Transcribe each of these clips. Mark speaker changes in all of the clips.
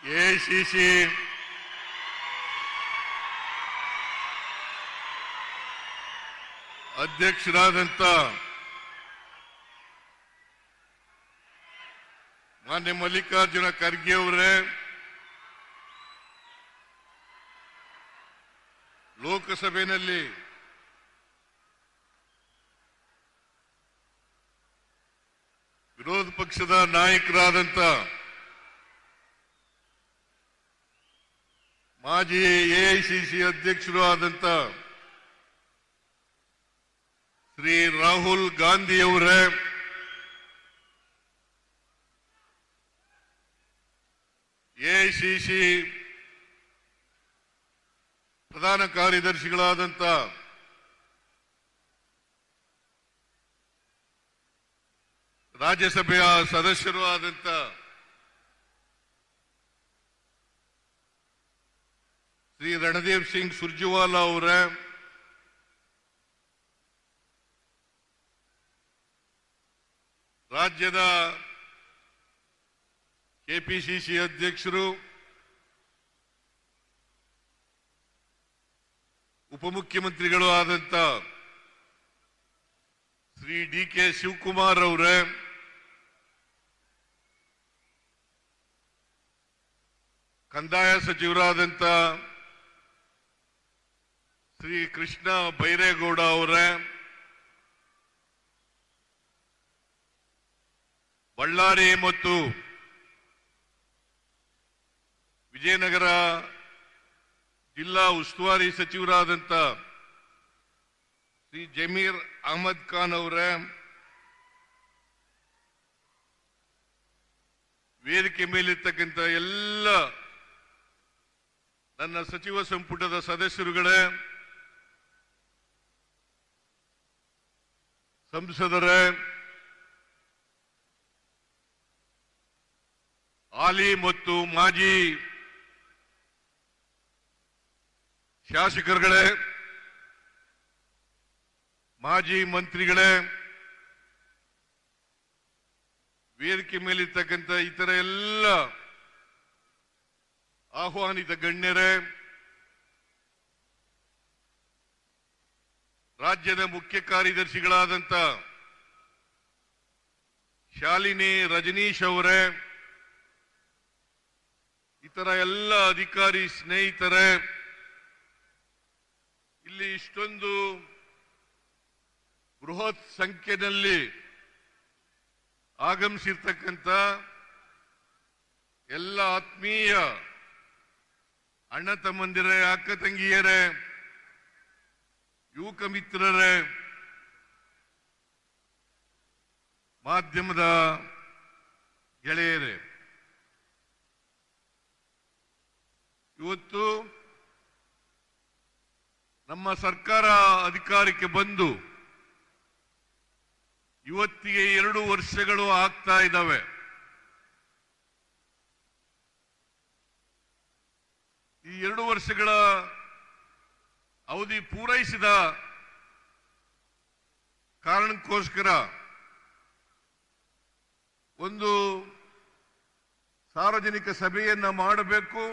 Speaker 1: AICC ಅಧ್ಯಕ್ಷರಾದಂತ ಮಾನ್ಯ ಮಲ್ಲಿಕಾರ್ಜುನ ಖರ್ಗೆ ಅವರೇ, ಲೋಕಸಭೆಯಲ್ಲಿ ವಿರೋಧ ಪಕ್ಷದ ನಾಯಕರಾದಂತ ಮಾಜಿ ಎಐಸಿಸಿ ಅಧ್ಯಕ್ಷರು ಆದಂತ ಶ್ರೀ ರಾಹುಲ್ ಗಾಂಧಿ ಅವರೇ, ಎಐಸಿಸಿ ಪ್ರಧಾನ ಕಾರ್ಯದರ್ಶಿಗಳಾದಂತ ರಾಜ್ಯಸಭೆಯ ಸದಸ್ಯರು ಆದಂತ ಶ್ರೀ ರಣದೀಪ್ ಸಿಂಗ್ ಸುರ್ಜೇವಾಲಾ ಅವರೇ, ರಾಜ್ಯದ ಕೆಪಿಸಿಸಿ ಅಧ್ಯಕ್ಷರು, ಉಪಮುಖ್ಯಮಂತ್ರಿಗಳು ಆದಂತ ಶ್ರೀ ಡಿ.ಕೆ. ಶಿವಕುಮಾರ್ ಅವರೇ, ಕಂದಾಯ ಸಚಿವರಾದಂತ ಶ್ರೀ ಕೃಷ್ಣ ಬೈರೇಗೌಡ ಅವರೇ, ಬಳ್ಳಾರಿ ಮತ್ತು ವಿಜಯನಗರ ಜಿಲ್ಲಾ ಉಸ್ತುವಾರಿ ಸಚಿವರಾದಂತ ಶ್ರೀ ಜಮೀರ್ ಅಹಮದ್ ಖಾನ್ ಅವರೇ, ವೇದಿಕೆ ಮೇಲಿರ್ತಕ್ಕಂಥ ಎಲ್ಲ ನನ್ನ ಸಚಿವ ಸಂಪುಟದ ಸದಸ್ಯರುಗಳೇ, ಸಂಸದರೇ, ಹಾಲಿ ಮತ್ತು ಮಾಜಿ ಶಾಸಕರುಗಳೇ, ಮಾಜಿ ಮಂತ್ರಿಗಳೇ, ವೇದಿಕೆ ಮೇಲಿರ್ತಕ್ಕಂಥ ಇತರ ಎಲ್ಲ ಆಹ್ವಾನಿತ ಗಣ್ಯರೇ, ರಾಜ್ಯದ ಮುಖ್ಯ ಕಾರ್ಯದರ್ಶಿಗಳಾದಂಥ ಶಾಲಿನಿ ರಜನೀಶ್ ಅವರೇ, ಇತರ ಎಲ್ಲ ಅಧಿಕಾರಿ ಸ್ನೇಹಿತರೇ, ಇಲ್ಲಿ ಇಷ್ಟೊಂದು ಬೃಹತ್ ಸಂಖ್ಯೆಯಲ್ಲಿ ಆಗಮಿಸಿರ್ತಕ್ಕಂಥ ಎಲ್ಲ ಆತ್ಮೀಯ ಅಣ್ಣ ತಮ್ಮಂದಿರೇ, ಅಕ್ಕ ತಂಗಿಯರೇ, ಯುವಕ ಮಿತ್ರರೇ, ಮಾಧ್ಯಮದ ಗೆಳೆಯರೇ, ಇವತ್ತು ನಮ್ಮ ಸರ್ಕಾರ ಅಧಿಕಾರಕ್ಕೆ ಬಂದು ಇವತ್ತಿಗೆ 2 ವರ್ಷಗಳು ಆಗ್ತಾ ಇದ್ದಾವೆ. ಈ 2 ವರ್ಷಗಳ ಅವಧಿ ಪೂರೈಸಿದ ಕಾರಣಕ್ಕೋಸ್ಕರ ಒಂದು ಸಾರ್ವಜನಿಕ ಸಭೆಯನ್ನ ಮಾಡಬೇಕು.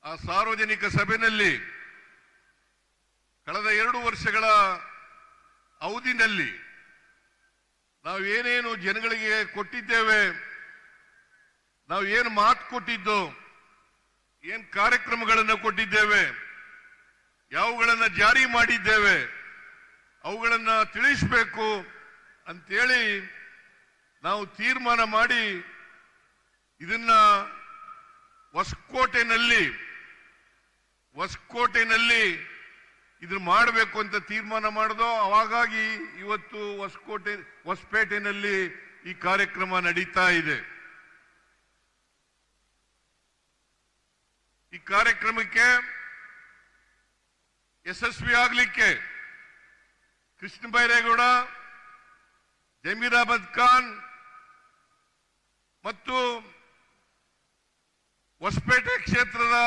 Speaker 1: ಆ ಸಾರ್ವಜನಿಕ ಸಭೆಯಲ್ಲಿ ಕಳೆದ 2 ವರ್ಷಗಳ ಅವಧಿನಲ್ಲಿ ನಾವೇನೇನು ಜನಗಳಿಗೆ ಕೊಟ್ಟಿದ್ದೇವೆ, ನಾವು ಏನು ಮಾತು ಕೊಟ್ಟಿದ್ದು, ಏನು ಕಾರ್ಯಕ್ರಮಗಳನ್ನು ಕೊಟ್ಟಿದ್ದೇವೆ, ಯಾವುಗಳನ್ನು ಜಾರಿ ಮಾಡಿದ್ದೇವೆ, ಅವುಗಳನ್ನು ತಿಳಿಸಬೇಕು ಅಂತೇಳಿ ನಾವು ತೀರ್ಮಾನ ಮಾಡಿ ಇದನ್ನ ಹೊಸಕೋಟೆನಲ್ಲಿ ಇದನ್ನ ಮಾಡಬೇಕು ಅಂತ ತೀರ್ಮಾನ ಮಾಡಿದೋ. ಹಾಗಾಗಿ ಇವತ್ತು ಹೊಸಪೇಟೆನಲ್ಲಿ ಈ ಕಾರ್ಯಕ್ರಮ ನಡೀತಾ ಇದೆ. ಈ ಕಾರ್ಯಕ್ರಮಕ್ಕೆ ಯಶಸ್ವಿ ಆಗಲಿಕ್ಕೆ ಕೃಷ್ಣ ಬೈರೇಗೌಡ, ಜಮೀರ್ ಅಹಮದ್ ಖಾನ್ ಮತ್ತು ಹೊಸಪೇಟೆ ಕ್ಷೇತ್ರದ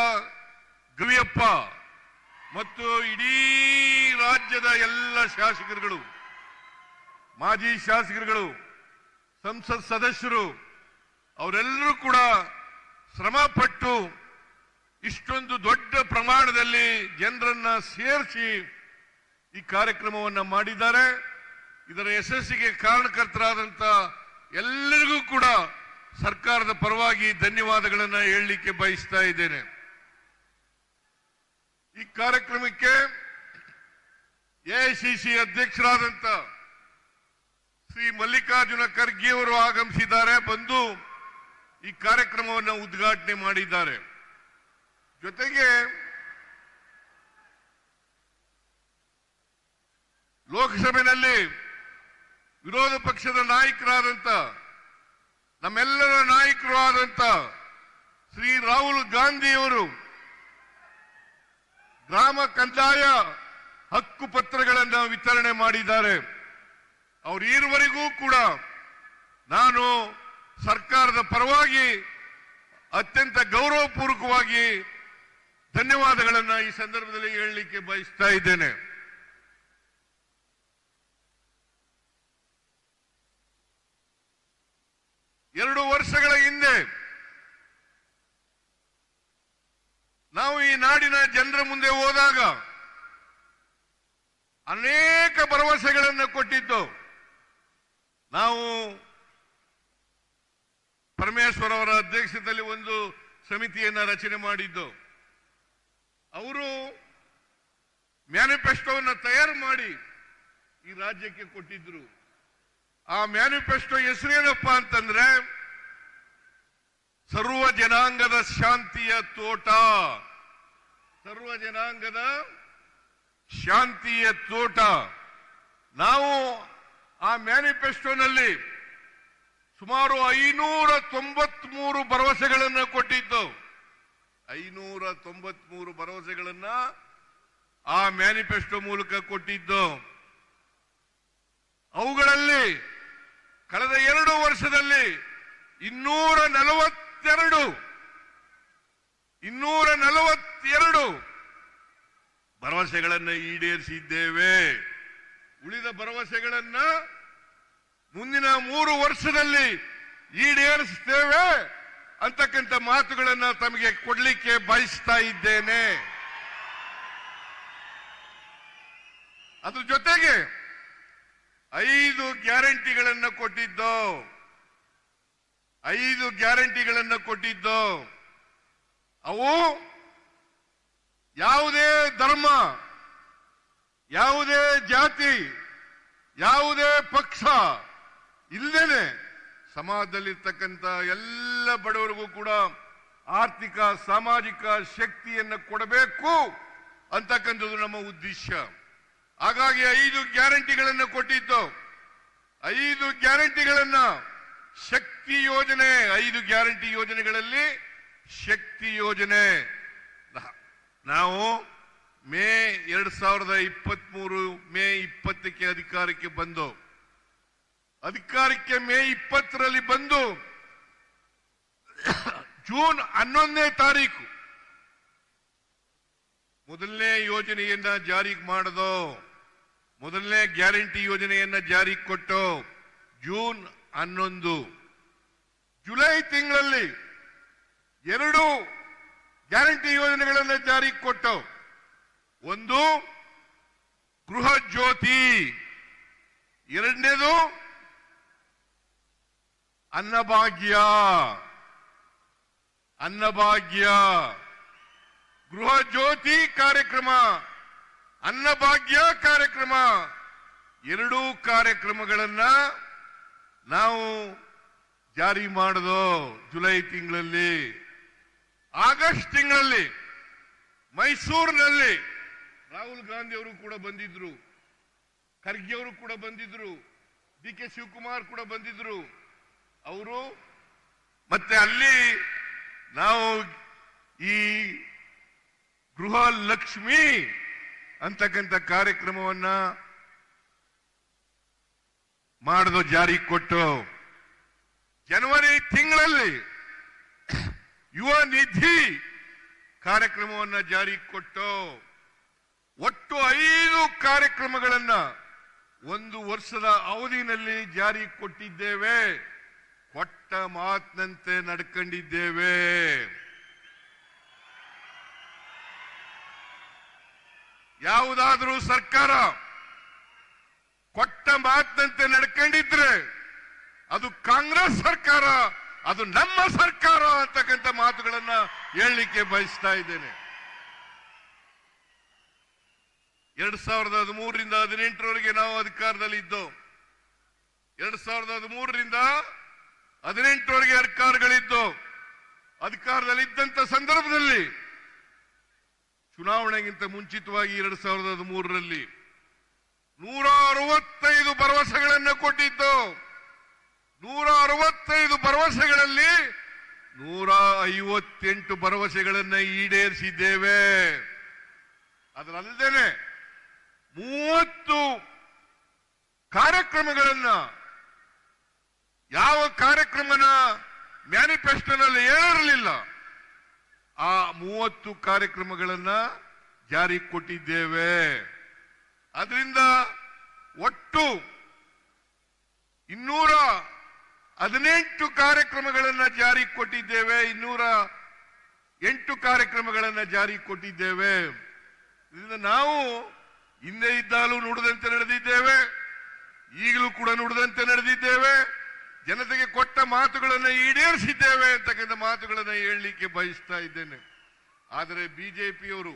Speaker 1: ಗವಿಯಪ್ಪ ಮತ್ತು ಇಡೀ ರಾಜ್ಯದ ಎಲ್ಲ ಶಾಸಕರುಗಳು, ಮಾಜಿ ಶಾಸಕರುಗಳು, ಸಂಸತ್ ಸದಸ್ಯರು ಅವರೆಲ್ಲರೂ ಕೂಡ ಶ್ರಮಪಟ್ಟು ಇಷ್ಟೊಂದು ದೊಡ್ಡ ಪ್ರಮಾಣದಲ್ಲಿ ಜನರನ್ನ ಸೇರಿಸಿ ಈ ಕಾರ್ಯಕ್ರಮವನ್ನು ಮಾಡಿದ್ದಾರೆ. ಇದರ ಯಶಸ್ಸಿಗೆ ಕಾರಣಕರ್ತರಾದಂತ ಎಲ್ಲರಿಗೂ ಕೂಡ ಸರ್ಕಾರದ ಪರವಾಗಿ ಧನ್ಯವಾದಗಳನ್ನು ಹೇಳಲಿಕ್ಕೆ ಬಯಸ್ತಾ ಇದ್ದೇನೆ. ಈ ಕಾರ್ಯಕ್ರಮಕ್ಕೆ ಎಐಸಿಸಿ ಅಧ್ಯಕ್ಷರಾದಂತ ಶ್ರೀ ಮಲ್ಲಿಕಾರ್ಜುನ ಖರ್ಗೆ ಅವರು ಆಗಮಿಸಿದ್ದಾರೆ. ಬಂದು ಈ ಕಾರ್ಯಕ್ರಮವನ್ನು ಉದ್ಘಾಟನೆ ಮಾಡಿದ್ದಾರೆ. ಜೊತೆಗೆ ಲೋಕಸಭೆಯಲ್ಲಿ ವಿರೋಧ ಪಕ್ಷದ ನಾಯಕರಾದಂತ ನಮ್ಮೆಲ್ಲರ ನಾಯಕರು ಆದಂತ ಶ್ರೀ ರಾಹುಲ್ ಗಾಂಧಿಯವರು ಗ್ರಾಮ ಕಂದಾಯ ಹಕ್ಕು ಪತ್ರಗಳನ್ನು ವಿತರಣೆ ಮಾಡಿದ್ದಾರೆ. ಅವರು ಈವರೆಗೂ ಕೂಡ ನಾನು ಸರ್ಕಾರದ ಪರವಾಗಿ ಅತ್ಯಂತ ಗೌರವಪೂರ್ವಕವಾಗಿ ಧನ್ಯವಾದಗಳನ್ನು ಈ ಸಂದರ್ಭದಲ್ಲಿ ಹೇಳಲಿಕ್ಕೆ ಬಯಸ್ತಾ ಇದ್ದೇನೆ. ಎರಡು ವರ್ಷಗಳ ಹಿಂದೆ ನಾವು ಈ ನಾಡಿನ ಜನರ ಮುಂದೆ ಹೋದಾಗ ಅನೇಕ ಭರವಸೆಗಳನ್ನು ಕೊಟ್ಟಿದ್ದು. ನಾವು ಪರಮೇಶ್ವರ್ ಅವರ ಅಧ್ಯಕ್ಷತೆಯಲ್ಲಿ ಒಂದು ಸಮಿತಿಯನ್ನ ರಚನೆ ಮಾಡಿದ್ದು. ಅವರು ಮ್ಯಾನಿಫೆಸ್ಟೋವನ್ನು ತಯಾರು ಮಾಡಿ ಈ ರಾಜ್ಯಕ್ಕೆ ಕೊಟ್ಟಿದ್ರು. ಆ ಮ್ಯಾನಿಫೆಸ್ಟೋ ಹೆಸರೇನಪ್ಪ ಅಂತಂದ್ರೆ ಸರ್ವ ಜನಾಂಗದ ಶಾಂತಿಯ ತೋಟ. ಸರ್ವ ಜನಾಂಗದ ಶಾಂತಿಯ ತೋಟ. ನಾವು ಆ ಮ್ಯಾನಿಫೆಸ್ಟೋನಲ್ಲಿ ಸುಮಾರು 593 ಭರವಸೆಗಳನ್ನು ಕೊಟ್ಟಿದ್ದು. 593 ಭರವಸೆಗಳನ್ನ ಆ ಮ್ಯಾನಿಫೆಸ್ಟೋ ಮೂಲಕ ಕೊಟ್ಟಿದ್ದು. ಅವುಗಳಲ್ಲಿ ಕಳೆದ 2 ವರ್ಷದಲ್ಲಿ 242 ಭರವಸೆಗಳನ್ನು ಈಡೇರಿಸಿದ್ದೇವೆ. ಉಳಿದ ಭರವಸೆಗಳನ್ನ ಮುಂದಿನ 3 ವರ್ಷದಲ್ಲಿ ಈಡೇರಿಸುತ್ತೇವೆ ಅಂತಕ್ಕಂಥ ಮಾತುಗಳನ್ನು ತಮಗೆ ಕೊಡಲಿಕ್ಕೆ ಬಯಸ್ತಾ ಇದ್ದೇನೆ. ಅದ್ರ ಜೊತೆಗೆ 5 ಗ್ಯಾರಂಟಿಗಳನ್ನು ಕೊಟ್ಟಿದ್ದು. 5 ಗ್ಯಾರಂಟಿಗಳನ್ನು ಕೊಟ್ಟಿದ್ದು. ಅವು ಯಾವುದೇ ಧರ್ಮ, ಯಾವುದೇ ಜಾತಿ, ಯಾವುದೇ ಪಕ್ಷ ಇಲ್ಲದೇನೆ ಸಮಾಜದಲ್ಲಿರ್ತಕ್ಕಂಥ ಎಲ್ಲ ಬಡವರಿಗೂ ಕೂಡ ಆರ್ಥಿಕ ಸಾಮಾಜಿಕ ಶಕ್ತಿಯನ್ನು ಕೊಡಬೇಕು ಅಂತಕ್ಕಂಥದ್ದು ನಮ್ಮ ಉದ್ದೇಶ. ಹಾಗಾಗಿ 5 ಗ್ಯಾರಂಟಿಗಳನ್ನು ಕೊಟ್ಟಿದ್ದು. 5 ಗ್ಯಾರಂಟಿಗಳನ್ನ ಶಕ್ತಿ ಯೋಜನೆ, 5 ಗ್ಯಾರಂಟಿ ಯೋಜನೆಗಳಲ್ಲಿ ಶಕ್ತಿ ಯೋಜನೆ ನಾವು ಮೇ 2023 ಮೇ 20ಕ್ಕೆ ಅಧಿಕಾರಕ್ಕೆ ಬಂದು ಮೇ 20ರಲ್ಲಿ ಬಂದು ಜೂನ್ 11ನೇ ತಾರೀಕು ಮೊದಲನೇ ಯೋಜನೆಯನ್ನ ಜಾರಿಗೆ ಮಾಡೋದು. ಮೊದಲನೇ ಗ್ಯಾರಂಟಿ ಯೋಜನೆಯನ್ನ ಜಾರಿಗೆ ಕೊಟ್ಟು ಜೂನ್ 11. ಜುಲೈ ತಿಂಗಳಲ್ಲಿ 2 ಗ್ಯಾರಂಟಿ ಯೋಜನೆಗಳನ್ನು ಜಾರಿಗೆ ಕೊಟ್ಟು, ಒಂದು ಗೃಹ ಜ್ಯೋತಿ, ಎರಡನೇದು ಅನ್ನಭಾಗ್ಯ. ಗೃಹ ಜ್ಯೋತಿ ಕಾರ್ಯಕ್ರಮ, ಅನ್ನಭಾಗ್ಯ ಕಾರ್ಯಕ್ರಮ, 2 ಕಾರ್ಯಕ್ರಮಗಳನ್ನ ನಾವು ಜಾರಿ ಮಾಡೋದು ಜುಲೈ ತಿಂಗಳಲ್ಲಿ. ಆಗಸ್ಟ್ ತಿಂಗಳಲ್ಲಿ ಮೈಸೂರಿನಲ್ಲಿ ರಾಹುಲ್ ಗಾಂಧಿ ಅವರು ಕೂಡ ಬಂದಿದ್ರು, ಖರ್ಗೆ ಅವರು ಕೂಡ ಬಂದಿದ್ರು, DK ಶಿವಕುಮಾರ್ ಕೂಡ ಬಂದಿದ್ರು. ಅವರು ಮತ್ತೆ ಅಲ್ಲಿ ನಾವು ಈ ಗೃಹ ಲಕ್ಷ್ಮಿ ಅಂತಕ್ಕಂಥ ಕಾರ್ಯಕ್ರಮವನ್ನ ಮಾಡೋದು ಜಾರಿ ಕೊಟ್ಟು, ಜನವರಿ ತಿಂಗಳಲ್ಲಿ ಯುವ ನಿಧಿ ಕಾರ್ಯಕ್ರಮವನ್ನು ಜಾರಿ ಕೊಟ್ಟು, ಒಟ್ಟು 5 ಕಾರ್ಯಕ್ರಮಗಳನ್ನ 1 ವರ್ಷದ ಅವಧಿಯಲ್ಲಿ ಜಾರಿ ಕೊಟ್ಟಿದ್ದೇವೆ. ಕೊಟ್ಟ ಮಾತಿನಂತೆ ನಡ್ಕೊಂಡಿದ್ದೇವೆ. ಯಾವುದಾದ್ರೂ ಸರ್ಕಾರ ಕೊಟ್ಟ ಮಾತಿನಂತೆ ನಡ್ಕೊಂಡಿದ್ರೆ ಅದು ಕಾಂಗ್ರೆಸ್ ಸರ್ಕಾರ, ಅದು ನಮ್ಮ ಸರ್ಕಾರ ಅಂತಕ್ಕಂಥ ಮಾತುಗಳನ್ನ ಹೇಳಲಿಕ್ಕೆ ಬಯಸ್ತಾ ಇದ್ದೇನೆ. 2013ರಿಂದ 18ರವರೆಗೆ ನಾವು ಅಧಿಕಾರದಲ್ಲಿ ಇದ್ದೋ. 2013ರಿಂದ 18ರವರೆಗೆ ಅಧಿಕಾರಗಳಿದ್ದು, ಅಧಿಕಾರದಲ್ಲಿದ್ದಂತ ಸಂದರ್ಭದಲ್ಲಿ ಚುನಾವಣೆಗಿಂತ ಮುಂಚಿತವಾಗಿ 2013ರಲ್ಲಿ 165 ಭರವಸೆಗಳನ್ನು ಕೊಟ್ಟಿದ್ದು. 165 ಭರವಸೆಗಳಲ್ಲಿ 158 ಭರವಸೆಗಳನ್ನು ಈಡೇರಿಸಿದ್ದೇವೆ. ಅದರಲ್ಲದೇನೆ 30 ಕಾರ್ಯಕ್ರಮಗಳನ್ನ, ಯಾವ ಕಾರ್ಯಕ್ರಮನ ಮ್ಯಾನಿಫೆಸ್ಟೋನಲ್ಲಿ ಹೇಳಿರಲಿಲ್ಲ, ಆ 30 ಕಾರ್ಯಕ್ರಮಗಳನ್ನ ಜಾರಿ ಕೊಟ್ಟಿದ್ದೇವೆ. ಅದರಿಂದ ಒಟ್ಟು 218 ಕಾರ್ಯಕ್ರಮಗಳನ್ನ ಜಾರಿ ಕೊಟ್ಟಿದ್ದೇವೆ. 208 ಕಾರ್ಯಕ್ರಮಗಳನ್ನ ಜಾರಿ ಕೊಟ್ಟಿದ್ದೇವೆ. ಇದರಿಂದ ನಾವು ಹಿಂದೆ ಇದ್ದಾಗಲೂ ನುಡಿದಂತೆ ನಡೆದಿದ್ದೇವೆ, ಈಗಲೂ ಕೂಡ ನುಡಿದಂತೆ ನಡೆದಿದ್ದೇವೆ, ಜನತೆಗೆ ಕೊಟ್ಟ ಮಾತುಗಳನ್ನು ಈಡೇರಿಸಿದ್ದೇವೆ ಅಂತಕ್ಕಂಥ ಮಾತುಗಳನ್ನು ಹೇಳಲಿಕ್ಕೆ ಬಯಸ್ತಾ ಇದ್ದೇನೆ. ಆದರೆ ಬಿಜೆಪಿಯವರು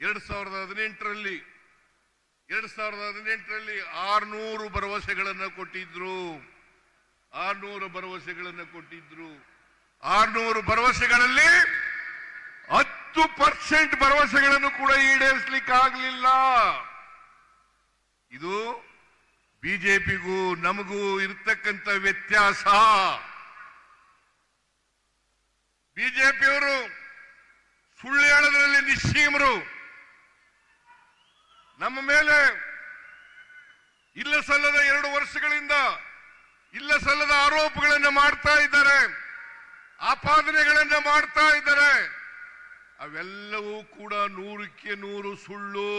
Speaker 1: 2018ರಲ್ಲಿ 600 ಭರವಸೆಗಳನ್ನು ಕೊಟ್ಟಿದ್ರು. 600 ಭರವಸೆಗಳನ್ನು ಕೊಟ್ಟಿದ್ರು. 600 ಭರವಸೆಗಳಲ್ಲಿ 10% ಭರವಸೆಗಳನ್ನು ಕೂಡ ಈಡೇರಿಸಲಿಕ್ಕೆ ಆಗಲಿಲ್ಲ. ಇದು ಬಿಜೆಪಿಗೂ ನಮಗೂ ಇರತಕ್ಕಂಥ ವ್ಯತ್ಯಾಸ. ಬಿಜೆಪಿಯವರು ಸುಳ್ಳು ಹೇಳೋದ್ರಲ್ಲಿ ನಿಶ್ಚೀಮರು. ನಮ್ಮ ಮೇಲೆ ಇಲ್ಲ ಸಲ್ಲದ 2 ವರ್ಷಗಳಿಂದ ಇಲ್ಲ ಸಲ್ಲದ ಆರೋಪಗಳನ್ನು ಮಾಡ್ತಾ ಇದ್ದಾರೆ, ಆಪಾದನೆಗಳನ್ನು ಮಾಡ್ತಾ ಇದ್ದಾರೆ. ಅವೆಲ್ಲವೂ ಕೂಡ 100ಕ್ಕೆ 100 ಸುಳ್ಳು.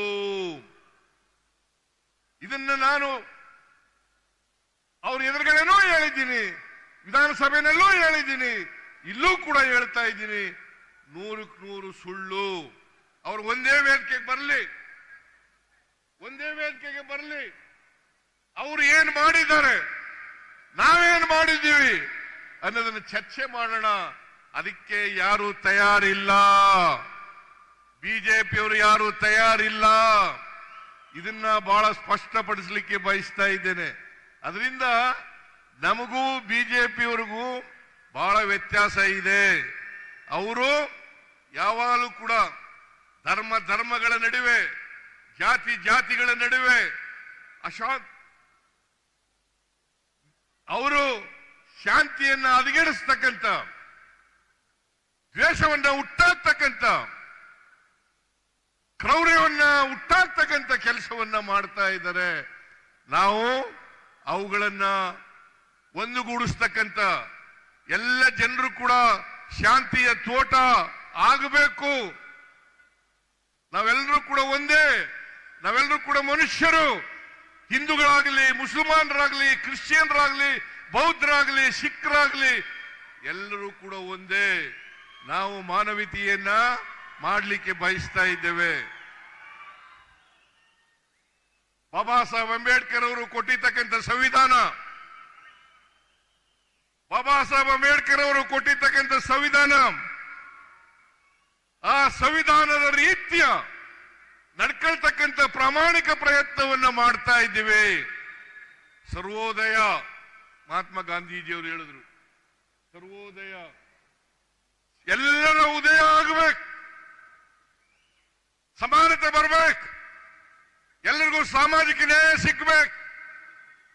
Speaker 1: ಇದನ್ನ ನಾನು ಅವ್ರ ಎದುರುಗಡೆನೂ ಹೇಳಿದ್ದೀನಿ, ವಿಧಾನಸಭೆಯಲ್ಲೂ ಹೇಳಿದ್ದೀನಿ, ಇಲ್ಲೂ ಕೂಡ ಹೇಳ್ತಾ ಇದ್ದೀನಿ, 100ಕ್ಕೆ 100 ಸುಳ್ಳು. ಅವ್ರು ಒಂದೇ ವೇದಿಕೆಗೆ ಬರಲಿ, ಅವರು ಏನ್ ಮಾಡಿದ್ದಾರೆ, ನಾವೇನ್ ಮಾಡಿದ್ದೀವಿ ಅನ್ನೋದನ್ನು ಚರ್ಚೆ ಮಾಡೋಣ. ಅದಕ್ಕೆ ಯಾರು ತಯಾರಿಲ್ಲ, ಬಿಜೆಪಿಯವರು ಯಾರು ತಯಾರಿಲ್ಲ. ಇದನ್ನ ಬಹಳ ಸ್ಪಷ್ಟಪಡಿಸಲಿಕ್ಕೆ ಬಯಸ್ತಾ ಇದ್ದೇನೆ. ಅದರಿಂದ ನಮಗೂ ಬಿಜೆಪಿಯವರಿಗೂ ಬಹಳ ವ್ಯತ್ಯಾಸ ಇದೆ. ಅವರು ಯಾವಾಗಲೂ ಕೂಡ ಧರ್ಮಗಳ ನಡುವೆ, ಜಾತಿಗಳ ನಡುವೆ ಅವರು ಶಾಂತಿಯನ್ನ ಹದಗೆಡಿಸ್ತಕ್ಕಂಥ, ದ್ವೇಷವನ್ನ ಹುಟ್ಟಾಕ್ತಕ್ಕಂಥ, ಕ್ರೌರ್ಯವನ್ನ ಹುಟ್ಟಾಕ್ತಕ್ಕಂಥ ಕೆಲಸವನ್ನ ಮಾಡ್ತಾ ಇದ್ದಾರೆ. ನಾವು ಅವುಗಳನ್ನ ಒಂದುಗೂಡಿಸ್ತಕ್ಕಂಥ, ಎಲ್ಲ ಜನರು ಕೂಡ ಶಾಂತಿಯ ತೋಟ ಆಗಬೇಕು. ನಾವೆಲ್ಲರೂ ಕೂಡ ಒಂದೇ, ನಾವೆಲ್ಲರೂ ಕೂಡ ಮನುಷ್ಯರು. ಹಿಂದೂಗಳಾಗಲಿ, ಮುಸಲ್ಮಾನರಾಗಲಿ, ಕ್ರಿಶ್ಚಿಯನ್ರಾಗಲಿ, ಬೌದ್ಧರಾಗಲಿ, ಸಿಖ್ರಾಗಲಿ ಎಲ್ಲರೂ ಕೂಡ ಒಂದೇ. ನಾವು ಮಾನವೀಯತೆಯನ್ನ ಮಾಡಲಿಕ್ಕೆ ಬಯಸ್ತಾ ಇದ್ದೇವೆ. ಬಾಬಾ ಸಾಹೇಬ್ ಅಂಬೇಡ್ಕರ್ ಅವರು ಕೊಟ್ಟಿರ್ತಕ್ಕಂಥ ಸಂವಿಧಾನ, ಬಾಬಾ ಸಾಹೇಬ್ ಅಂಬೇಡ್ಕರ್ ಅವರು ಕೊಟ್ಟಿರ್ತಕ್ಕಂಥ ಸಂವಿಧಾನ, ಆ ಸಂವಿಧಾನದ ರೀತಿಯ ನಡ್ಕೊಳ್ತಕ್ಕಂಥ ಪ್ರಾಮಾಣಿಕ ಪ್ರಯತ್ನವನ್ನ ಮಾಡ್ತಾ ಇದ್ದೀವಿ. ಸರ್ವೋದಯ, ಮಹಾತ್ಮ ಗಾಂಧೀಜಿಯವರು ಹೇಳಿದ್ರು, ಸರ್ವೋದಯ, ಎಲ್ಲರ ಉದಯ ಆಗಬೇಕು, ಸಮಾನತೆ ಬರಬೇಕು, ಎಲ್ಲರಿಗೂ ಸಾಮಾಜಿಕ ನ್ಯಾಯ ಸಿಕ್ಕಬೇಕು.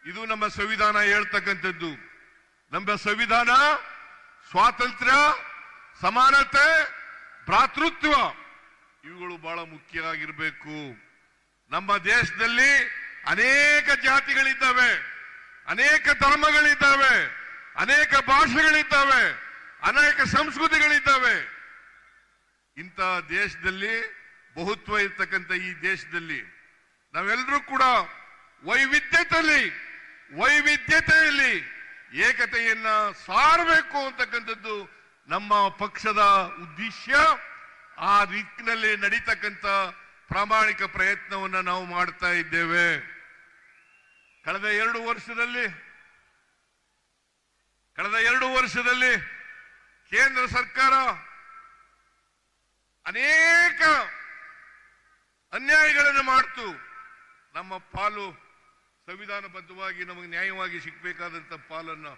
Speaker 1: ಇದು ನಮ್ಮ ಸಂವಿಧಾನ ಹೇಳ್ತಕ್ಕಂಥದ್ದು. ನಮ್ಮ ಸಂವಿಧಾನ ಸ್ವಾತಂತ್ರ್ಯ, ಸಮಾನತೆ, ಭ್ರಾತೃತ್ವ ಇವುಗಳು ಬಹಳ ಮುಖ್ಯ ಆಗಿರಬೇಕು. ನಮ್ಮ ದೇಶದಲ್ಲಿ ಅನೇಕ ಜಾತಿಗಳಿದ್ದಾವೆ, ಅನೇಕ ಧರ್ಮಗಳಿದ್ದಾವೆ, ಅನೇಕ ಭಾಷೆಗಳಿದ್ದಾವೆ, ಅನೇಕ ಸಂಸ್ಕೃತಿಗಳಿದ್ದಾವೆ. ಇಂಥ ದೇಶದಲ್ಲಿ, ಬಹುತ್ವ ಇರ್ತಕ್ಕಂಥ ಈ ದೇಶದಲ್ಲಿ ನಾವೆಲ್ಲರೂ ಕೂಡ ವೈವಿಧ್ಯತೆಯಲ್ಲಿ ಏಕತೆಯನ್ನ ಸಾರಬೇಕು ಅಂತಕ್ಕಂಥದ್ದು ನಮ್ಮ ಪಕ್ಷದ ಉದ್ದೇಶ. ಆ ದಿಕ್ಕಿನಲ್ಲಿ ನಡೀತಕ್ಕಂಥ ಪ್ರಾಮಾಣಿಕ ಪ್ರಯತ್ನವನ್ನ ನಾವು ಮಾಡ್ತಾ ಇದ್ದೇವೆ. ಕಳೆದ 2 ವರ್ಷದಲ್ಲಿ ಕೇಂದ್ರ ಸರ್ಕಾರ ಅನೇಕ ಅನ್ಯಾಯಗಳನ್ನು ಮಾಡ್ತು. ನಮ್ಮ ಪಾಲು ಸಂವಿಧಾನಬದ್ಧವಾಗಿ ನಮಗೆ ನ್ಯಾಯವಾಗಿ ಸಿಗಬೇಕಾದಂತ ಪಾಲನ್ನ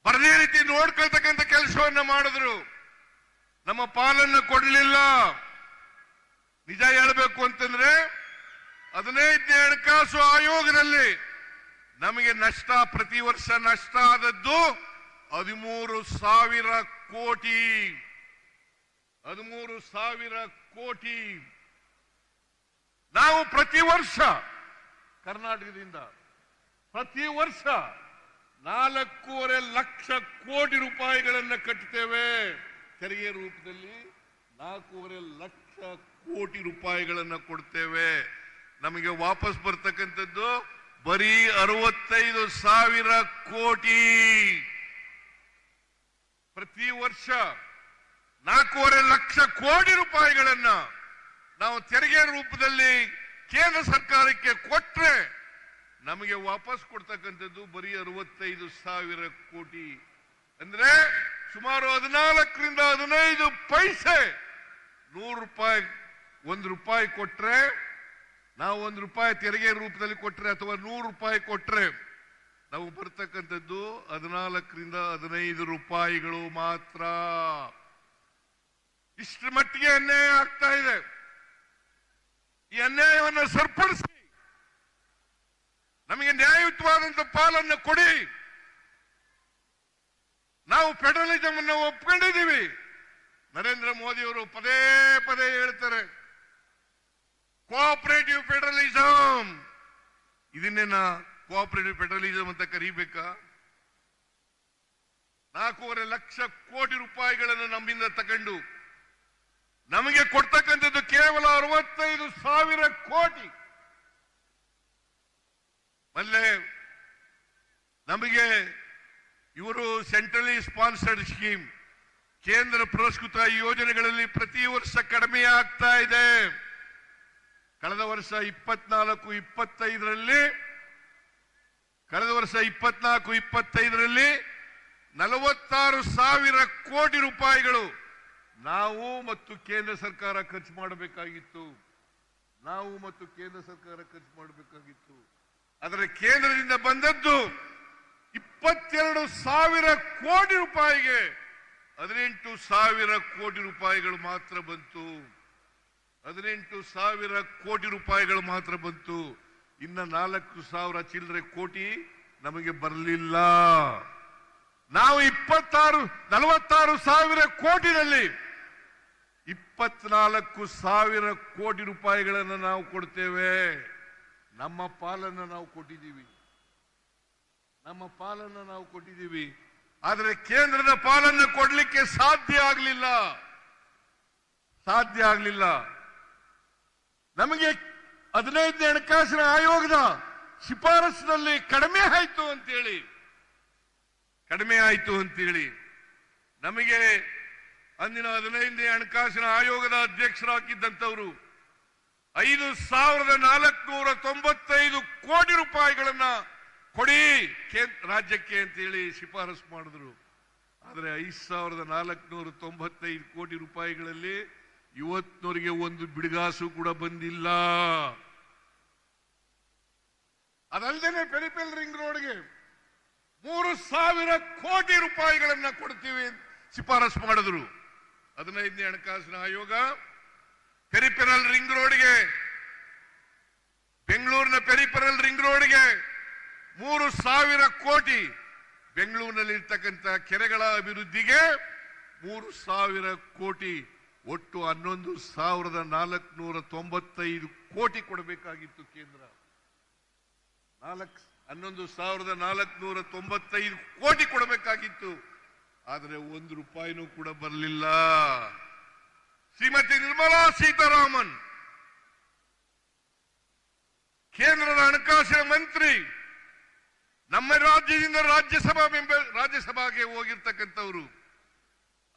Speaker 1: ಬರದೇ ರೀತಿ ನೋಡ್ಕೊಳ್ತಕ್ಕಂಥ ಕೆಲಸವನ್ನ ಮಾಡಿದ್ರು. ನಮ್ಮ ಪಾಲನ್ನು ಕೊಡಲಿಲ್ಲ. ನಿಜ ಹೇಳಬೇಕು ಅಂತಂದ್ರೆ 15ನೇ ಹಣಕಾಸು ಆಯೋಗದಲ್ಲಿ ನಮಗೆ ನಷ್ಟ, ಪ್ರತಿ ವರ್ಷ ನಷ್ಟ ಆದದ್ದು 13,000 ಕೋಟಿ. 13,000 ಕೋಟಿ. ನಾವು ಪ್ರತಿ ವರ್ಷ ಕರ್ನಾಟಕದಿಂದ ಪ್ರತಿ ವರ್ಷ 4.5 ಲಕ್ಷ ಕೋಟಿ ರೂಪಾಯಿಗಳನ್ನು ಕಟ್ಟುತ್ತೇವೆ. ತೆರಿಗೆ ರೂಪದಲ್ಲಿ 4.5 ಲಕ್ಷ ಕೋಟಿ ರೂಪಾಯಿಗಳನ್ನು ಕೊಡ್ತೇವೆ. ನಮಗೆ ವಾಪಸ್ ಬರ್ತಕ್ಕಂಥದ್ದು ಬರೀ 65,000 ಕೋಟಿ. ಪ್ರತಿ ವರ್ಷ 4.5 ಲಕ್ಷ ಕೋಟಿ ರೂಪಾಯಿಗಳನ್ನ ನಾವು ತೆರಿಗೆ ರೂಪದಲ್ಲಿ ಕೇಂದ್ರ ಸರ್ಕಾರಕ್ಕೆ ಕೊಟ್ರೆ ನಮಗೆ ವಾಪಸ್ ಕೊಡ್ತಕ್ಕಂಥದ್ದು ಬರೀ 65,000 ಕೋಟಿ. ಅಂದ್ರೆ ಸುಮಾರು 14 ರಿಂದ 15 ಪೈಸೆ. 100 ರೂಪಾಯಿ, 1 ರೂಪಾಯಿ ಕೊಟ್ರೆ, ನಾವು 1 ರೂಪಾಯಿ ತೆರಿಗೆ ರೂಪದಲ್ಲಿ ಕೊಟ್ರೆ ಅಥವಾ 100 ರೂಪಾಯಿ ಕೊಟ್ರೆ ನಾವು ಬರ್ತಕ್ಕಂಥದ್ದು 14 ರಿಂದ 15 ರೂಪಾಯಿಗಳು ಮಾತ್ರ. ಇಷ್ಟರ ಮಟ್ಟಿಗೆ ಅನ್ಯಾಯ ಆಗ್ತಾ ಇದೆ. ಈ ಅನ್ಯಾಯವನ್ನು ಸರಿಪಡಿಸಿ ನಮಗೆ ನ್ಯಾಯಯುತವಾದಂತ ಪಾಲನ್ನು ಕೊಡಿ. ನಾವು ಫೆಡರಲಿಸಮ್ ಅನ್ನು ಒಪ್ಕೊಂಡಿದ್ದೀವಿ. ನರೇಂದ್ರ ಮೋದಿ ಅವರು ಪದೇ ಪದೇ ಹೇಳ್ತಾರೆ ಕೋಆಪರೇಟಿವ್ ಫೆಡರಲಿಸಮ್. ಇದನ್ನೇನ ಕೋಆಪರೇಟಿವ್ ಫೆಡರಲಿಸಮ್ ಅಂತ ಕರೀಬೇಕಾ? 4.5 ಲಕ್ಷ ಕೋಟಿ ರೂಪಾಯಿಗಳನ್ನು ನಮ್ಮಿಂದ ತಗೊಂಡು ನಮಗೆ ಕೊಡ್ತಕ್ಕಂಥದ್ದು ಕೇವಲ 65,000 ಕೋಟಿ. ಅಲ್ಲೇ ನಮಗೆ ಇವರು ಸೆಂಟ್ರಲಿ ಸ್ಪಾನ್ಸರ್ಡ್ ಸ್ಕೀಮ್, ಕೇಂದ್ರ ಪುರಸ್ಕೃತ ಯೋಜನೆಗಳಲ್ಲಿ ಪ್ರತಿ ವರ್ಷ ಕಡಿಮೆ ಆಗ್ತಾ ಇದೆ. ಕಳೆದ ವರ್ಷ 24-25ರಲ್ಲಿ 46,000 ಕೋಟಿ ರೂಪಾಯಿಗಳು ನಾವು ಮತ್ತು ಕೇಂದ್ರ ಸರ್ಕಾರ ಖರ್ಚು ಮಾಡಬೇಕಾಗಿತ್ತು. ಆದರೆ ಕೇಂದ್ರದಿಂದ ಬಂದದ್ದು 22,000 ಕೋಟಿ ರೂಪಾಯಿಗೆ 18,000 ಕೋಟಿ ರೂಪಾಯಿಗಳು ಮಾತ್ರ ಬಂತು. 18,000 ಕೋಟಿ ರೂಪಾಯಿಗಳು ಮಾತ್ರ ಬಂತು. ಇನ್ನ 4,000 ಚಿಲ್ಲರೆ ಕೋಟಿ ನಮಗೆ ಬರಲಿಲ್ಲ. ನಾವು 46,000 ಕೋಟಿನಲ್ಲಿ 24,000 ಕೋಟಿ ರೂಪಾಯಿಗಳನ್ನು ನಾವು ಕೊಡ್ತೇವೆ. ನಮ್ಮ ಪಾಲನ್ನು ನಾವು ಕೊಟ್ಟಿದ್ದೀವಿ. ಆದರೆ ಕೇಂದ್ರದ ಪಾಲನ್ನು ಕೊಡಲಿಕ್ಕೆ ಸಾಧ್ಯ ಆಗಲಿಲ್ಲ. ನಮಗೆ 15ನೇ ಹಣಕಾಸಿನ ಆಯೋಗದ ಶಿಫಾರಸಿನಲ್ಲಿ ಕಡಿಮೆ ಆಯಿತು ಅಂತೇಳಿ ನಮಗೆ ಅಂದಿನ 15ನೇ ಹಣಕಾಸಿನ ಆಯೋಗದ ಅಧ್ಯಕ್ಷರಾಗಿದ್ದಂಥವರು 5,495 ಕೋಟಿ ರೂಪಾಯಿಗಳನ್ನ ಕೊಡಿ ರಾಜ್ಯಕ್ಕೆ ಅಂತೇಳಿ ಶಿಫಾರಸು ಮಾಡಿದ್ರು. ಆದರೆ 5,495 ಕೋಟಿ ರೂಪಾಯಿಗಳಲ್ಲಿ ಇವತ್ತಿನವರಿಗೆ ಒಂದು ಬಿಡುಗಾಸು ಕೂಡ ಬಂದಿಲ್ಲ. ಅದಲ್ಲದೆ ಪೆರಿಫೆರಲ್ ರಿಂಗ್ ರೋಡ್ಗೆ 3,000 ಕೋಟಿ ರೂಪಾಯಿಗಳನ್ನ ಕೊಡ್ತೀವಿ ಶಿಫಾರಸು ಮಾಡಿದ್ರು 15ನೇ ಹಣಕಾಸಿನ ಆಯೋಗ. ಪೆರಿಫೆರಲ್ ರಿಂಗ್ ರೋಡ್ಗೆ, ಬೆಂಗಳೂರಿನ ಪೆರಿಫೆರಲ್ ರಿಂಗ್ ರೋಡ್ಗೆ 3,000 ಕೋಟಿ, ಬೆಂಗಳೂರಿನಲ್ಲಿರ್ತಕ್ಕಂಥ ಕೆರೆಗಳ ಅಭಿವೃದ್ಧಿಗೆ 3,000 ಕೋಟಿ, ಒಟ್ಟು 11,495 ಕೋಟಿ ಕೊಡಬೇಕಾಗಿತ್ತು ಕೇಂದ್ರ. 11,495 ಕೋಟಿ ಕೊಡಬೇಕಾಗಿತ್ತು. ಆದರೆ 1 ರೂಪಾಯಿನೂ ಕೂಡ ಬರಲಿಲ್ಲ. ಶ್ರೀಮತಿ ನಿರ್ಮಲಾ ಸೀತಾರಾಮನ್ ಕೇಂದ್ರದ ಹಣಕಾಸಿನ ಮಂತ್ರಿ ನಮ್ಮ ರಾಜ್ಯದಿಂದ ರಾಜ್ಯಸಭೆಗೆ ಹೋಗಿರ್ತಕ್ಕಂಥವ್ರು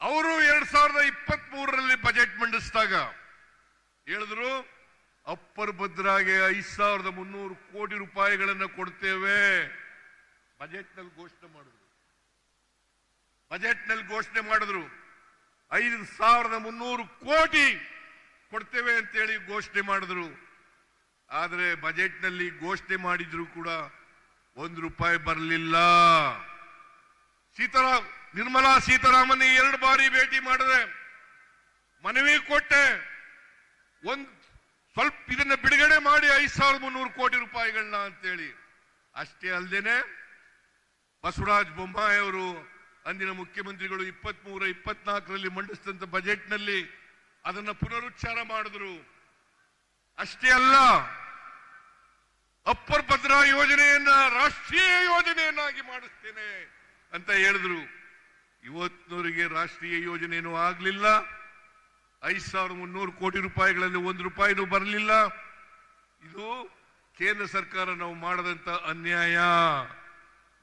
Speaker 1: ಅವರು 2023ರಲ್ಲಿ ಬಜೆಟ್ ಮಂಡಿಸಿದಾಗ ಹೇಳಿದ್ರು ಅಪ್ಪರ್ ಭದ್ರಾಗೆ 5300 ಕೋಟಿ ರೂಪಾಯಿಗಳನ್ನು ಕೊಡ್ತೇವೆ. ಬಜೆಟ್ನಲ್ಲಿ ಘೋಷಣೆ ಮಾಡಿದ್ರು 5300 ಕೋಟಿ ಕೊಡ್ತೇವೆ ಅಂತೇಳಿ ಘೋಷಣೆ ಮಾಡಿದ್ರು. ಆದರೆ ಬಜೆಟ್ನಲ್ಲಿ ಘೋಷಣೆ ಮಾಡಿದ್ರು ಕೂಡ ₹1 ಬರಲಿಲ್ಲ. ನಿರ್ಮಲಾ ಸೀತಾರಾಮನ್ 2 ಬಾರಿ ಭೇಟಿ ಮಾಡಿದೆ, ಮನವಿ ಕೊಟ್ಟೆ, ಸ್ವಲ್ಪ ಇದನ್ನ ಬಿಡುಗಡೆ ಮಾಡಿ 5300 ಕೋಟಿ ರೂಪಾಯಿಗಳನ್ನ ಅಂತೇಳಿ. ಅಷ್ಟೇ ಅಲ್ಲದೇನೆ ಬಸವರಾಜ ಬೊಮ್ಮಾಯಿ ಅವರು ಅಂದಿನ ಮುಖ್ಯಮಂತ್ರಿಗಳು 23-24ರಲ್ಲಿ ಮಂಡಿಸಿದಂತ ಬಜೆಟ್ನಲ್ಲಿ ಅದನ್ನ ಪುನರುಚ್ಚಾರ ಮಾಡಿದ್ರು. ಅಷ್ಟೇ ಅಲ್ಲ, ಅಪ್ಪರ್ ಭದ್ರಾ ಯೋಜನೆಯನ್ನ ರಾಷ್ಟ್ರೀಯ ಯೋಜನೆಯನ್ನಾಗಿ ಮಾಡಿಸ್ತೇನೆ ಅಂತ ಹೇಳಿದ್ರು. ಇವತ್ತಿನವರೆಗೆ ರಾಷ್ಟ್ರೀಯ ಯೋಜನೆಯೂ ಆಗ್ಲಿಲ್ಲ. 5300 ಕೋಟಿ ರೂಪಾಯಿಗಳಲ್ಲಿ ₹1 ಬರಲಿಲ್ಲ. ಇದು ಕೇಂದ್ರ ಸರ್ಕಾರ ನಾವು ಮಾಡದಂತ ಅನ್ಯಾಯ.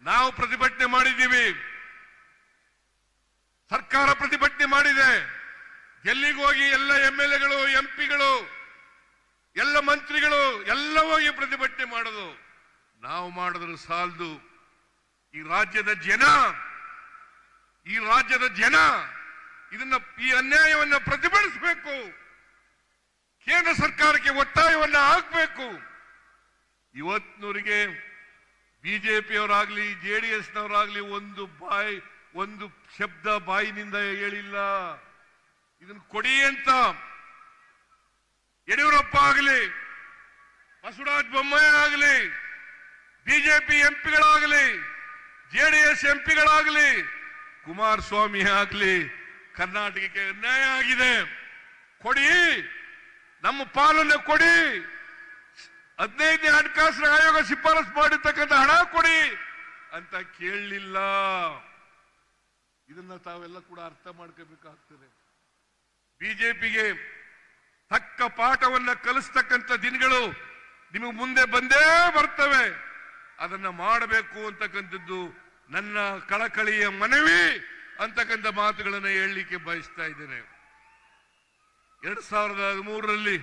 Speaker 1: ನಾವು ಪ್ರತಿಭಟನೆ ಮಾಡಿದ್ದೀವಿ, ಸರ್ಕಾರ ಪ್ರತಿಭಟನೆ ಮಾಡಿದೆ. ಡೆಲ್ಲಿಗೆ ಹೋಗಿ ಎಲ್ಲ MLAಗಳು, MP ಗಳು, ಎಲ್ಲ ಮಂತ್ರಿಗಳು ಎಲ್ಲ ಹೋಗಿ ಪ್ರತಿಭಟನೆ ಮಾಡೋದು. ನಾವು ಮಾಡಿದ್ರು ಸಾಲದು. ಈ ರಾಜ್ಯದ ಜನ ಈ ಅನ್ಯಾಯವನ್ನು ಪ್ರತಿಭಟಿಸಬೇಕು, ಕೇಂದ್ರ ಸರ್ಕಾರಕ್ಕೆ ಒತ್ತಾಯವನ್ನು ಹಾಕಬೇಕು. ಇವತ್ತಿನವರಿಗೆ ಬಿಜೆಪಿಯವರಾಗ್ಲಿ JDSನವರಾಗ್ಲಿ ಒಂದು ಶಬ್ದ ಬಾಯಿನಿಂದ ಹೇಳಿಲ್ಲ. ಇದನ್ನು ಕೊಡಿ ಅಂತ ಯಡಿಯೂರಪ್ಪ ಆಗಲಿ, ಬಸವರಾಜ ಬೊಮ್ಮಾಯಿ ಆಗಲಿ, ಬಿಜೆಪಿ MPಗಳಾಗಲಿ, JDS MPಗಳಾಗಲಿ, ಕುಮಾರಸ್ವಾಮಿ ಆಗಲಿ, ಕರ್ನಾಟಕಕ್ಕೆ ಅನ್ಯಾಯ ಆಗಿದೆ, ಕೊಡಿ, ನಮ್ಮ ಪಾಲನ್ನು ಕೊಡಿ, 15ನೇ ಹಣಕಾಸಿನ ಆಯೋಗ ಶಿಫಾರಸು ಮಾಡಿರ್ತಕ್ಕಂಥ ಹಣ ಕೊಡಿ ಅಂತ ಕೇಳಲಿಲ್ಲ. ಇದನ್ನ ತಾವೆಲ್ಲ ಕೂಡ ಅರ್ಥ ಮಾಡ್ಕೋಬೇಕಾಗ್ತದೆ. ಬಿಜೆಪಿಗೆ ತಕ್ಕ ಪಾಠವನ್ನ ಕಲಿಸ್ತಕ್ಕಂಥ ದಿನಗಳು ನಿಮಗೆ ಮುಂದೆ ಬಂದೇ ಬರ್ತವೆ. ಅದನ್ನ ಮಾಡಬೇಕು ಅಂತಕ್ಕಂಥದ್ದು ನನ್ನ ಕಳಕಳಿಯ ಮನವಿ ಅಂತಕ್ಕಂಥ ಮಾತುಗಳನ್ನು ಹೇಳಲಿಕ್ಕೆ ಬಯಸ್ತಾ ಇದ್ದೇನೆ. 2013ರಲ್ಲಿ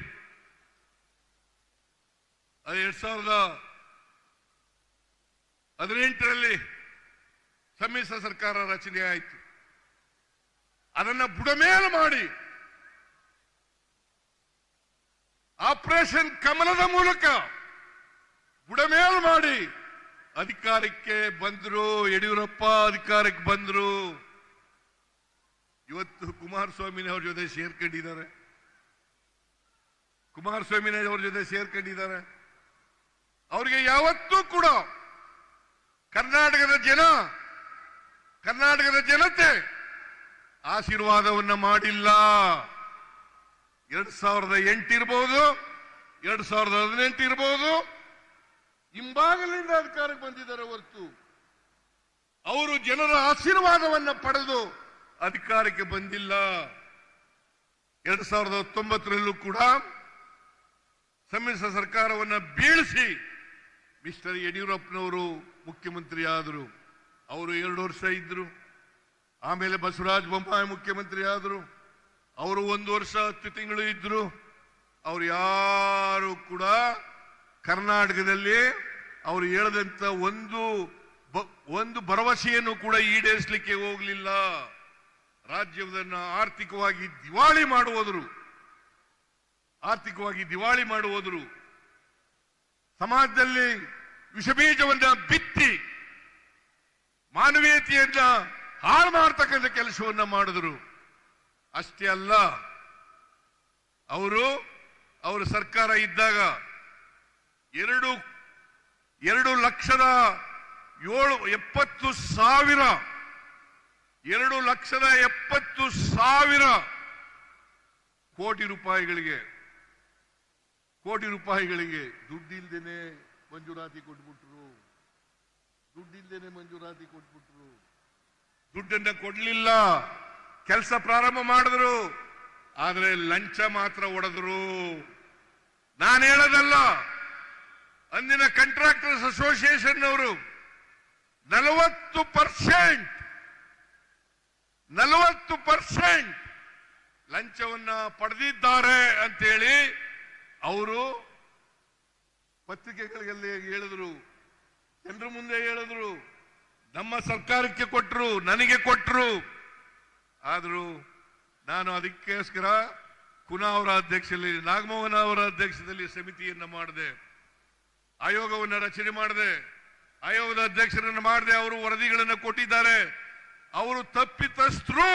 Speaker 1: 2018ರಲ್ಲಿ ಸಮ್ಮಿಶ್ರ ಸರ್ಕಾರ ರಚನೆ ಆಯಿತು. ಅದನ್ನ ಬುಡಮೇಲು ಮಾಡಿ ಆಪರೇಷನ್ ಕಮಲದ ಮೂಲಕ ಬುಡಮೇಲು ಮಾಡಿ ಅಧಿಕಾರಕ್ಕೆ ಬಂದ್ರು. ಯಡಿಯೂರಪ್ಪ ಅಧಿಕಾರಕ್ಕೆ ಬಂದ್ರು. ಇವತ್ತು ಕುಮಾರಸ್ವಾಮಿನವ್ರ ಜೊತೆ ಸೇರ್ಕೊಂಡಿದ್ದಾರೆ. ಅವ್ರಿಗೆ ಯಾವತ್ತೂ ಕೂಡ ಕರ್ನಾಟಕದ ಜನತೆ ಆಶೀರ್ವಾದವನ್ನ ಮಾಡಿಲ್ಲ. 2008 ಇರಬಹುದು, 2018 ಇರಬಹುದು, ಹಿಂಬಾಗಲಿಂದ ಅಧಿಕಾರಕ್ಕೆ ಬಂದಿದ್ದಾರೆ ಹೊರತು ಅವರು ಜನರ ಆಶೀರ್ವಾದವನ್ನ ಪಡೆದು ಅಧಿಕಾರಕ್ಕೆ ಬಂದಿಲ್ಲ. 2019ರಲ್ಲೂ ಕೂಡ ಸಮ್ಮಿಶ್ರ ಸರ್ಕಾರವನ್ನ ಬೀಳಿಸಿ ಮಿಸ್ಟರ್ ಯಡಿಯೂರಪ್ಪನವರು ಮುಖ್ಯಮಂತ್ರಿ ಆದರು. ಅವರು 2 ವರ್ಷ ಇದ್ರು. ಆಮೇಲೆ ಬಸವರಾಜ ಬೊಮ್ಮಾಯಿ ಮುಖ್ಯಮಂತ್ರಿ ಆದರು. ಅವರು 1 ವರ್ಷ 10 ತಿಂಗಳು ಇದ್ರು. ಅವರು ಯಾರು ಕೂಡ ಕರ್ನಾಟಕದಲ್ಲಿ ಅವರು ಹೇಳದಂತ ಒಂದು ಭರವಸೆಯನ್ನು ಕೂಡ ಈಡೇರಿಸಲಿಕ್ಕೆ ಹೋಗಲಿಲ್ಲ. ರಾಜ್ಯವನ್ನ ಆರ್ಥಿಕವಾಗಿ ದಿವಾಳಿ ಮಾಡುವುದರು. ಸಮಾಜದಲ್ಲಿ ವಿಷಬೀಜವನ್ನ ಬಿತ್ತಿ ಮಾನವೀಯತೆಯನ್ನ ಹಾಳು ಮಾಡತಕ್ಕಂಥ ಕೆಲಸವನ್ನ ಮಾಡಿದ್ರು. ಅಷ್ಟೇ ಅಲ್ಲ, ಅವರ ಸರ್ಕಾರ ಇದ್ದಾಗ 2,70,000 ಕೋಟಿ ರೂಪಾಯಿಗಳಿಗೆ ದುಡ್ಡಿಲ್ದೇನೆ ಮಂಜೂರಾತಿ ಕೊಟ್ಬಿಟ್ರು. ದುಡ್ಡನ್ನ ಕೊಡ್ಲಿಲ್ಲ. ಕೆಲಸ ಪ್ರಾರಂಭ ಮಾಡಿದ್ರು, ಆದ್ರೆ ಲಂಚ ಮಾತ್ರ ಹೊಡೆದ್ರು. ನಾನು ಹೇಳೋದಲ್ಲ, ಅಂದಿನ ಕಾಂಟ್ರಾಕ್ಟರ್ಸ್ ಅಸೋಸಿಯೇಷನ್ ಅವರು 40% ಲಂಚವನ್ನ ಪಡೆದಿದ್ದಾರೆ ಅಂತೇಳಿ ಅವರು ಪತ್ರಿಕೆಗಳಲ್ಲಿ ಹೇಳಿದ್ರು, ಜನರ ಮುಂದೆ ಹೇಳಿದ್ರು, ನಮ್ಮ ಸರ್ಕಾರಕ್ಕೆ ಕೊಟ್ಟರು, ನನಗೆ ಕೊಟ್ಟರು. ಆದರೂ ನಾನು ಅದಕ್ಕೋಸ್ಕರ ಕುನಾ ಅವರ ಅಧ್ಯಕ್ಷದಲ್ಲಿ, ನಾಗಮೋಹನ ಅವರ ಅಧ್ಯಕ್ಷದಲ್ಲಿ ಸಮಿತಿಯನ್ನು ಮಾಡಿದೆ, ಆಯೋಗವನ್ನು ರಚನೆ ಮಾಡಿದೆ, ಆಯೋಗದ ಅಧ್ಯಕ್ಷರನ್ನು ಮಾಡಿದೆ. ಅವರು ವರದಿಗಳನ್ನು ಕೊಟ್ಟಿದ್ದಾರೆ. ಅವರು ತಪ್ಪಿತಸ್ಥರು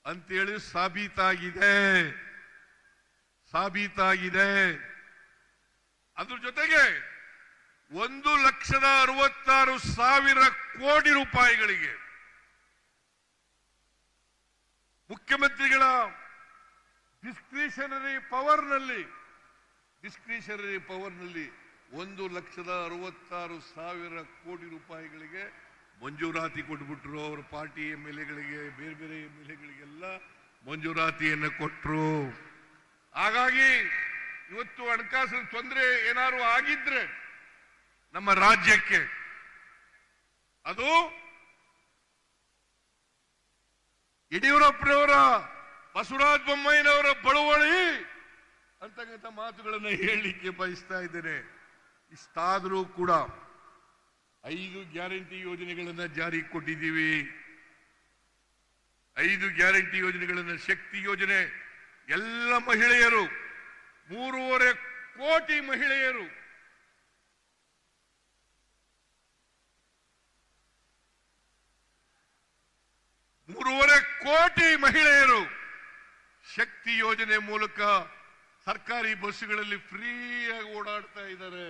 Speaker 1: ಅಂತೇಳಿ ಸಾಬೀತಾಗಿದೆ. ಅದ್ರ ಜೊತೆಗೆ 1,66,000 ಕೋಟಿ ರೂಪಾಯಿಗಳಿಗೆ ಮುಖ್ಯಮಂತ್ರಿಗಳ ಡಿಸ್ಕ್ರಿಷನರಿ ಪವರ್ನಲ್ಲಿ 1,66,000 ಕೋಟಿ ರೂಪಾಯಿಗಳಿಗೆ ಮಂಜೂರಾತಿ ಕೊಟ್ಬಿಟ್ರು. ಅವರ ಪಾರ್ಟಿ MLAಗಳಿಗೆ, ಬೇರೆ ಬೇರೆ MLAಗಳಿಗೆಲ್ಲ ಮಂಜೂರಾತಿಯನ್ನು ಕೊಟ್ಟರು. ಹಾಗಾಗಿ ಇವತ್ತು ಹಣಕಾಸಿನ ತೊಂದರೆ ಏನಾದ್ರು ಆಗಿದ್ರೆ ನಮ್ಮ ರಾಜ್ಯಕ್ಕೆ, ಅದು ಯಡಿಯೂರಪ್ಪನವರ, ಬಸವರಾಜ ಬೊಮ್ಮಾಯಿನವರ ಬಳುವಳಿ ಅಂತಕ್ಕಂಥ ಮಾತುಗಳನ್ನು ಹೇಳಲಿಕ್ಕೆ ಬಯಸ್ತಾ ಇದ್ದೇನೆ. ಇಷ್ಟಾದರೂ ಕೂಡ 5 ಗ್ಯಾರಂಟಿ ಯೋಜನೆಗಳನ್ನು ಜಾರಿಗೆ ಕೊಟ್ಟಿದ್ದೀವಿ. 5 ಗ್ಯಾರಂಟಿ ಯೋಜನೆಗಳನ್ನು, ಶಕ್ತಿ ಯೋಜನೆ, ಎಲ್ಲ ಮಹಿಳೆಯರು, 3.5 ಕೋಟಿ ಮಹಿಳೆಯರು, ಶಕ್ತಿ ಯೋಜನೆ ಮೂಲಕ ಸರ್ಕಾರಿ ಬಸ್ಸುಗಳಲ್ಲಿ ಫ್ರೀಯಾಗಿ ಓಡಾಡ್ತಾ ಇದ್ದಾರೆ.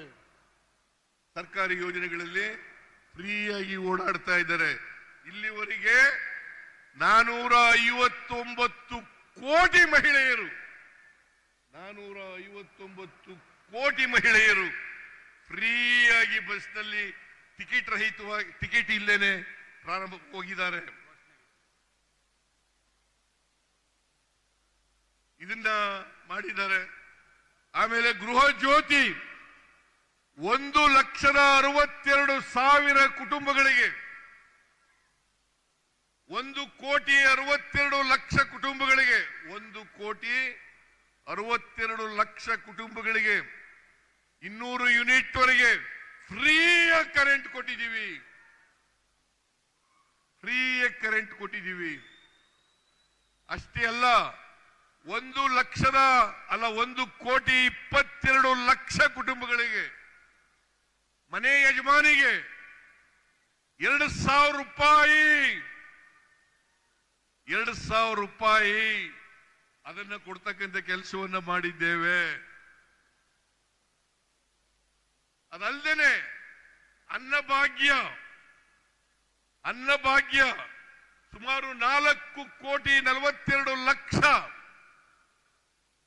Speaker 1: ಸರ್ಕಾರಿ ಯೋಜನೆಗಳಲ್ಲಿ ಫ್ರೀಯಾಗಿ ಓಡಾಡ್ತಾ ಇದ್ದಾರೆ. ಇಲ್ಲಿವರೆಗೆ 459 ಕೋಟಿ ಮಹಿಳೆಯರು, 459 ಕೋಟಿ ಮಹಿಳೆಯರು ಫ್ರೀಯಾಗಿ ಬಸ್ನಲ್ಲಿ ಟಿಕೆಟ್ ಇಲ್ಲೇನೆ ಪ್ರಾರಂಭ ಹೋಗಿದ್ದಾರೆ. ಇದನ್ನ ಮಾಡಿದ್ದಾರೆ. ಆಮೇಲೆ ಗೃಹ ಜ್ಯೋತಿ 1,62,000 ಕುಟುಂಬಗಳಿಗೆ, 1,62,00,000 ಕುಟುಂಬಗಳಿಗೆ, 1,62,00,000 ಕುಟುಂಬಗಳಿಗೆ 200 ಯೂನಿಟ್ ವರೆಗೆ ಫ್ರೀಯಾಗಿ ಕರೆಂಟ್ ಕೊಟ್ಟಿದ್ದೀವಿ. ಅಷ್ಟೇ ಅಲ್ಲ, 1,22,00,000 ಕುಟುಂಬಗಳಿಗೆ, ಮನೆ ಯಜಮಾನಿಗೆ 2,000 ರೂಪಾಯಿ ಅದನ್ನ ಕೊಡ್ತಕ್ಕಂಥ ಕೆಲಸವನ್ನ ಮಾಡಿದ್ದೇವೆ. ಅದಲ್ಲದೆ ಅನ್ನಭಾಗ್ಯ ಸುಮಾರು 4,42,00,000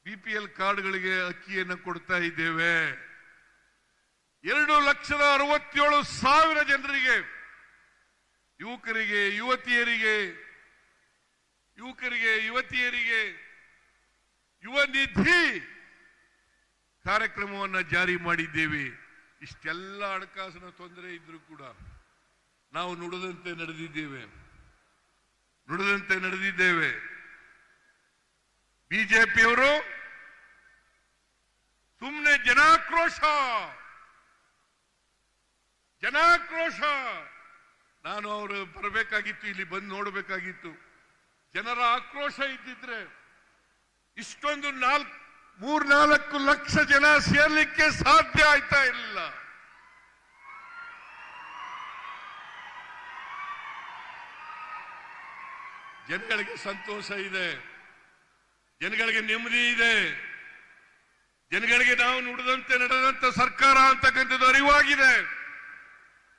Speaker 1: BPL ಕಾರ್ಡ್ಗಳಿಗೆ ಅಕ್ಕಿಯನ್ನು ಕೊಡ್ತಾ ಇದ್ದೇವೆ. 2,67,000 ಜನರಿಗೆ, ಯುವಕರಿಗೆ ಯುವತಿಯರಿಗೆ ಯುವ ನಿಧಿ ಕಾರ್ಯಕ್ರಮವನ್ನು ಜಾರಿ ಮಾಡಿದ್ದೇವೆ. ಇಷ್ಟೆಲ್ಲ ಹಣಕಾಸಿನ ತೊಂದರೆ ಇದ್ರೂ ಕೂಡ ನಾವು ನುಡಿದಂತೆ ನಡೆದಿದ್ದೇವೆ. ಬಿಜೆಪಿಯವರು ಸುಮ್ಮನೆ ಜನಾಕ್ರೋಶ, ನಾನು ಅವರು ಬರಬೇಕಾಗಿತ್ತು, ಇಲ್ಲಿ ಬಂದು ನೋಡಬೇಕಾಗಿತ್ತು. ಜನರ ಆಕ್ರೋಶ ಇದ್ದಿದ್ರೆ ಇಷ್ಟೊಂದು 3-4 ಲಕ್ಷ ಜನ ಸೇರ್ಲಿಕ್ಕೆ ಸಾಧ್ಯ ಆಯ್ತಾ ಇರಲಿಲ್ಲ. ಜನಗಳಿಗೆ ಸಂತೋಷ ಇದೆ, ಜನಗಳಿಗೆ ನೆಮ್ಮದಿ ಇದೆ, ಜನಗಳಿಗೆ ನಾವು ನುಡಿದಂತೆ ನಡೆದಂತ ಸರ್ಕಾರ ಅಂತಕ್ಕಂಥದ್ದು ಅರಿವಾಗಿದೆ.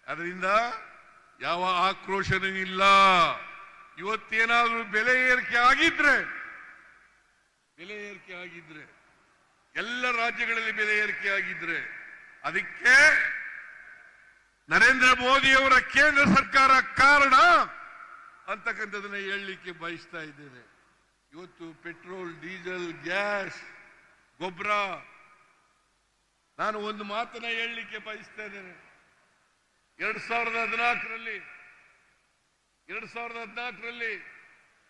Speaker 1: ಅದರಿಂದ ಯಾವ ಆಕ್ರೋಶನೂ ಇಲ್ಲ. ಇವತ್ತೇನಾದ್ರೂ ಬೆಲೆ ಏರಿಕೆ ಆಗಿದ್ರೆ, ಎಲ್ಲ ರಾಜ್ಯಗಳಲ್ಲಿ ಬೆಲೆ ಏರಿಕೆ ಆಗಿದ್ರೆ ಅದಕ್ಕೆ ನರೇಂದ್ರ ಮೋದಿಯವರ ಕೇಂದ್ರ ಸರ್ಕಾರ ಕಾರಣ ಅಂತಕ್ಕಂಥದನ್ನ ಹೇಳಲಿಕ್ಕೆ ಬಯಸ್ತಾ ಇದ್ದೇನೆ. ಇವತ್ತು ಪೆಟ್ರೋಲ್, ಡೀಸೆಲ್, ಗ್ಯಾಸ್, ಗೊಬ್ಬರ, ನಾನು ಒಂದು ಮಾತನ್ನ ಹೇಳಲಿಕ್ಕೆ ಬಯಸ್ತಾ ಇದ್ದೇನೆ. 2014ರಲ್ಲಿ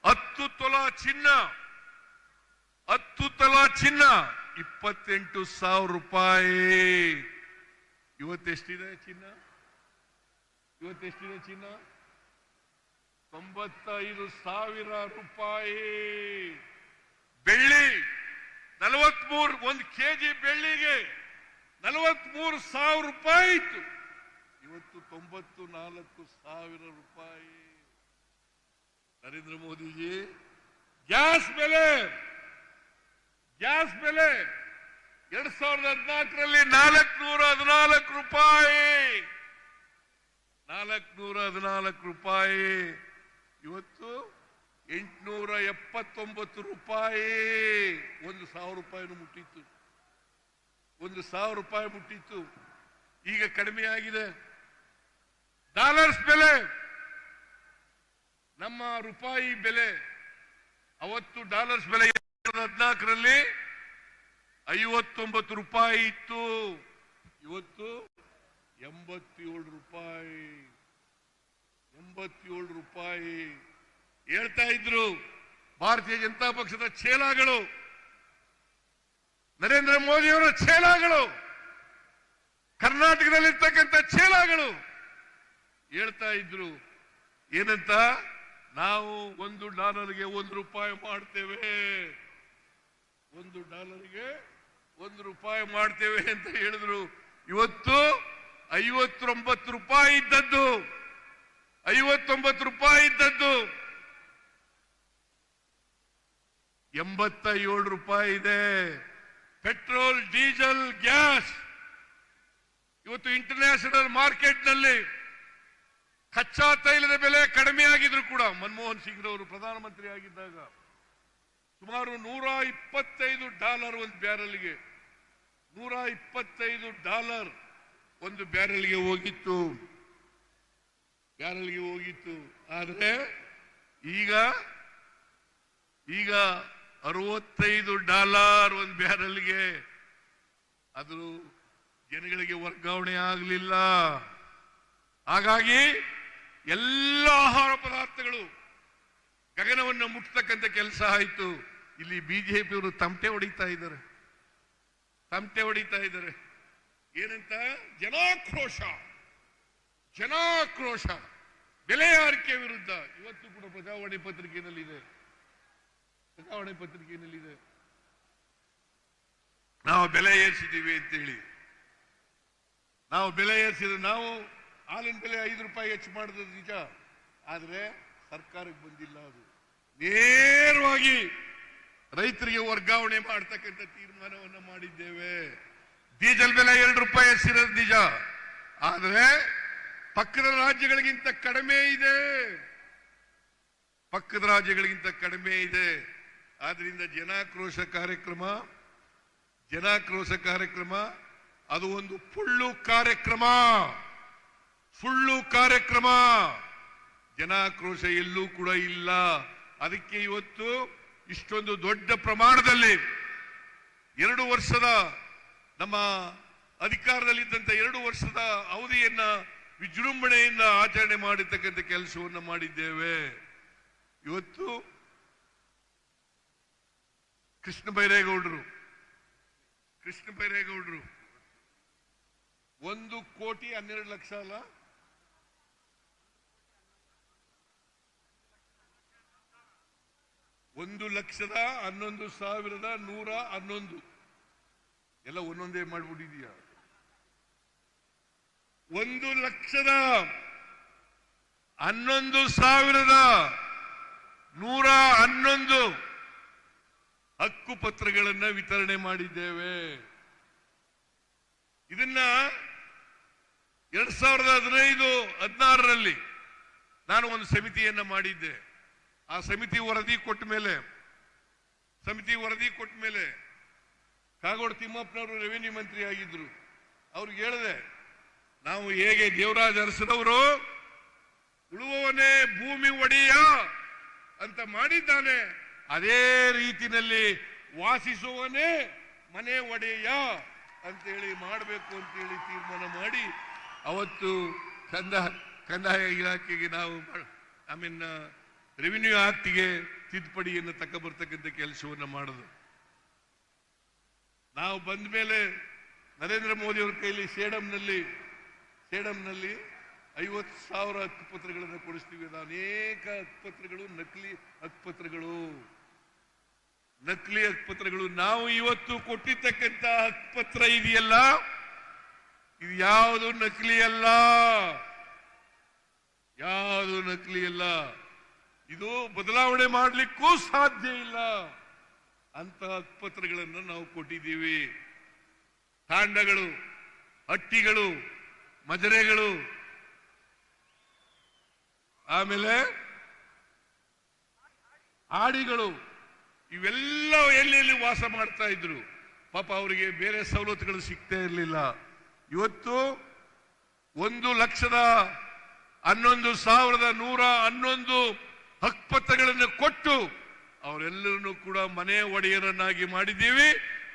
Speaker 1: 10 ತೊಲಾ ಚಿನ್ನ 28,000 ರೂಪಾಯಿ. ಇವತ್ತೆಷ್ಟಿದೆ ಚಿನ್ನ? 95,000 ರೂಪಾಯಿ. ಬೆಳ್ಳಿ 43, 1 kg ಬೆಳ್ಳಿಗೆ 43,000 ರೂಪಾಯಿ ಇತ್ತು. ಇವತ್ತು 94,000 ರೂಪಾಯಿ. ನರೇಂದ್ರ ಮೋದಿಜಿ ಗ್ಯಾಸ್ ಬೆಲೆ 2014ರಲ್ಲಿ 414 ರೂಪಾಯಿ. 414 ರೂಪಾಯಿ. ಇವತ್ತು 879 ರೂಪಾಯಿ. 1,000 ರೂಪಾಯಿನೂ ಮುಟ್ಟಿತ್ತು. 1,000 ರೂಪಾಯಿ ಮುಟ್ಟಿತ್ತು. ಈಗ ಕಡಿಮೆ ಆಗಿದೆ. ಡಾಲರ್ಸ್ ಬೆಲೆ, ನಮ್ಮ ರೂಪಾಯಿ ಬೆಲೆ, ಅವತ್ತು ಡಾಲರ್ಸ್ ಬೆಲೆ 2014ರಲ್ಲಿ 59 ರೂಪಾಯಿ ಇತ್ತು. ಇವತ್ತು 87 ರೂಪಾಯಿ. 87 ರೂಪಾಯಿ. ಹೇಳ್ತಾ ಇದ್ರು ಭಾರತೀಯ ಜನತಾ ಪಕ್ಷದ ಚೇಲಾಗಳು, ನರೇಂದ್ರ ಮೋದಿಯವರ ಚೇಲಾಗಳು, ಕರ್ನಾಟಕದಲ್ಲಿರ್ತಕ್ಕಂಥ ಚೇಲಾಗಳು ಹೇಳ್ತಾ ಇದ್ರು ಏನಂತ, ನಾವು $1ಗೆ $1 ಮಾಡ್ತೇವೆ, $1 ಮಾಡ್ತೇವೆ ಅಂತ ಹೇಳಿದ್ರು. ಇವತ್ತು 59 ರೂಪಾಯಿ ಇದ್ದದ್ದು 87 ರೂಪಾಯಿ ಇದೆ. ಪೆಟ್ರೋಲ್, ಡೀಸೆಲ್, ಗ್ಯಾಸ್ ಇವತ್ತು ಇಂಟರ್ನ್ಯಾಷನಲ್ ಮಾರ್ಕೆಟ್ನಲ್ಲಿ ಕಚ್ಚಾ ತೈಲದ ಬೆಲೆ ಕಡಿಮೆ ಆಗಿದ್ರು ಕೂಡ, ಮನಮೋಹನ್ ಸಿಂಗ್ ರವರು ಪ್ರಧಾನಮಂತ್ರಿ ಆಗಿದ್ದಾಗ ಸುಮಾರು $125 ಒಂದು ಬ್ಯಾರಲ್ಗೆ, $125 ಒಂದು ಬ್ಯಾರಲ್ಗೆ ಹೋಗಿತ್ತು. ಆದರೆ ಈಗ $65 ಒಂದು ಬ್ಯಾರಲ್ಗೆ. ಅದು ಜನಗಳಿಗೆ ವರ್ಗಾವಣೆ ಆಗಲಿಲ್ಲ. ಹಾಗಾಗಿ ಎಲ್ಲ ಆಹಾರ ಪದಾರ್ಥಗಳು ಗಗನವನ್ನು ಮುಟ್ಟತಕ್ಕಂಥ ಕೆಲಸ ಆಯಿತು. ಇಲ್ಲಿ ಬಿಜೆಪಿಯವರು ತಮಟೆ ಹೊಡಿತಾ ಇದ್ದಾರೆ. ಏನಂತ? ಜನಾಕ್ರೋಶ ಬೆಲೆ ಏರಿಕೆ ವಿರುದ್ಧ. ಇವತ್ತು ಕೂಡ ಪ್ರಜಾವಾಣಿ ಪತ್ರಿಕೆಯಲ್ಲಿದೆ. ನಾವು ಬೆಲೆ ಏರಿಸಿದ್ದೀವಿ ಅಂತೇಳಿ. ನಾವು ಹಾಲಿನ ಬೆಲೆ ₹5 ಹೆಚ್ಚು ಮಾಡಿದ್ರು ನಿಜ, ಆದ್ರೆ ಸರ್ಕಾರಕ್ಕೆ ಬಂದಿಲ್ಲ. ಅದು ನೇರವಾಗಿ ರೈತರಿಗೆ ವರ್ಗಾವಣೆ ಮಾಡತಕ್ಕಂಥ ತೀರ್ಮಾನವನ್ನು ಮಾಡಿದ್ದೇವೆ. ಡೀಸೆಲ್ ಬೆಲೆ ₹2 ಹೆಚ್ಚಿರೋದು ನಿಜ, ಆದರೆ ಪಕ್ಕದ ರಾಜ್ಯಗಳಿಗಿಂತ ಕಡಿಮೆ ಇದೆ. ಆದ್ರಿಂದ ಜನಾಕ್ರೋಶ ಕಾರ್ಯಕ್ರಮ ಅದು ಒಂದು ಸುಳ್ಳು ಕಾರ್ಯಕ್ರಮ. ಜನಾಕ್ರೋಶ ಎಲ್ಲೂ ಕೂಡ ಇಲ್ಲ. ಅದಕ್ಕೆ ಇವತ್ತು ಇಷ್ಟೊಂದು ದೊಡ್ಡ ಪ್ರಮಾಣದಲ್ಲಿ 2 ವರ್ಷದ ನಮ್ಮ ಅಧಿಕಾರದಲ್ಲಿದ್ದಂಥ 2 ವರ್ಷದ ಅವಧಿಯನ್ನ ವಿಜೃಂಭಣೆಯಿಂದ ಆಚರಣೆ ಮಾಡಿರ್ತಕ್ಕಂಥ ಕೆಲಸವನ್ನು ಮಾಡಿದ್ದೇವೆ. ಇವತ್ತು ಕೃಷ್ಣ ಬೈರೇಗೌಡರು 1,12,00,000 ಅಲ್ಲ, 1,11,111 ಎಲ್ಲ ಒಂದೊಂದೇ ಮಾಡ್ಬಿಟ್ಟಿದೀಯ. 1,11,111 ಹಕ್ಕು ಪತ್ರಗಳನ್ನ ವಿತರಣೆ ಮಾಡಿದ್ದೇವೆ. ಇದನ್ನ 2015-16ರಲ್ಲಿ ನಾನು ಒಂದು ಸಮಿತಿಯನ್ನ ಮಾಡಿದ್ದೆ. ಆ ಸಮಿತಿ ವರದಿ ಕೊಟ್ಟ ಮೇಲೆ ಕಾಗೋಡು ತಿಮ್ಮಪ್ಪನವರು ರೆವಿನ್ಯೂ ಮಂತ್ರಿ ಆಗಿದ್ರು. ಅವ್ರಿಗೆ ಹೇಳಿದೆ, ನಾವು ಹೇಗೆ ದೇವರಾಜ ಅರಸನವರು ಉಳುವವನೇ ಭೂಮಿ ಒಡೆಯ ಅಂತ ಮಾಡಿದ್ದಾನೆ, ಅದೇ ರೀತಿಯಲ್ಲಿ ವಾಸಿಸುವವನೇ ಮನೆ ಒಡೆಯ ಅಂತೇಳಿ ಮಾಡಬೇಕು ಅಂತೇಳಿ ತೀರ್ಮಾನ ಮಾಡಿ ಅವತ್ತು ಕಂದಾಯ ಇಲಾಖೆಗೆ ನಾವು ರೆವಿನ್ಯೂ ಆಕ್ಟ್ಗೆ ತಿದ್ದುಪಡಿಯನ್ನು ತಕ್ಕಬರ್ತಕ್ಕಂಥ ಕೆಲಸವನ್ನು ಮಾಡೋದು. ನಾವು ಬಂದ ಮೇಲೆ ನರೇಂದ್ರ ಮೋದಿ ಅವರ ಕೈಲಿ ಸೇಡಂನಲ್ಲಿ 50,000 ಹಕ್ಕುಪತ್ರಗಳನ್ನು ಕೊಡಿಸ್ತೀವಿ. ಅನೇಕ ಹಕ್ಕುಪತ್ರಗಳು ನಕಲಿ ಹಕ್ಕುಪತ್ರಗಳು. ನಾವು ಇವತ್ತು ಕೊಟ್ಟಿರ್ತಕ್ಕಂಥ ಹಕ್ಕುಪತ್ರ ಇದೆಯಲ್ಲ, ಇದು ಯಾವುದು ನಕಲಿ ಅಲ್ಲ. ಇದು ಬದಲಾವಣೆ ಮಾಡಲಿಕ್ಕೂ ಸಾಧ್ಯ ಇಲ್ಲ ಅಂತ ಹಕ್ಕುಪತ್ರಗಳನ್ನು ನಾವು ಕೊಟ್ಟಿದ್ದೀವಿ. ತಾಂಡಗಳು, ಹಟ್ಟಿಗಳು, ಮಜರೆಗಳು, ಆಮೇಲೆ ಆಡಿಗಳು, ಇವೆಲ್ಲ ಎಲ್ಲೆಲ್ಲಿ ವಾಸ ಮಾಡ್ತಾ ಇದ್ರು. ಪಾಪ ಅವರಿಗೆ ಬೇರೆ ಸವಲತ್ತುಗಳು ಸಿಗ್ತಾ ಇರಲಿಲ್ಲ. ಇವತ್ತು 1,11,111 ಹಕ್ಕುಪತ್ರಗಳನ್ನು ಕೊಟ್ಟು ಅವರೆಲ್ಲರನ್ನು ಕೂಡ ಮನೆ ಒಡೆಯರನ್ನಾಗಿ ಮಾಡಿದ್ದೀವಿ,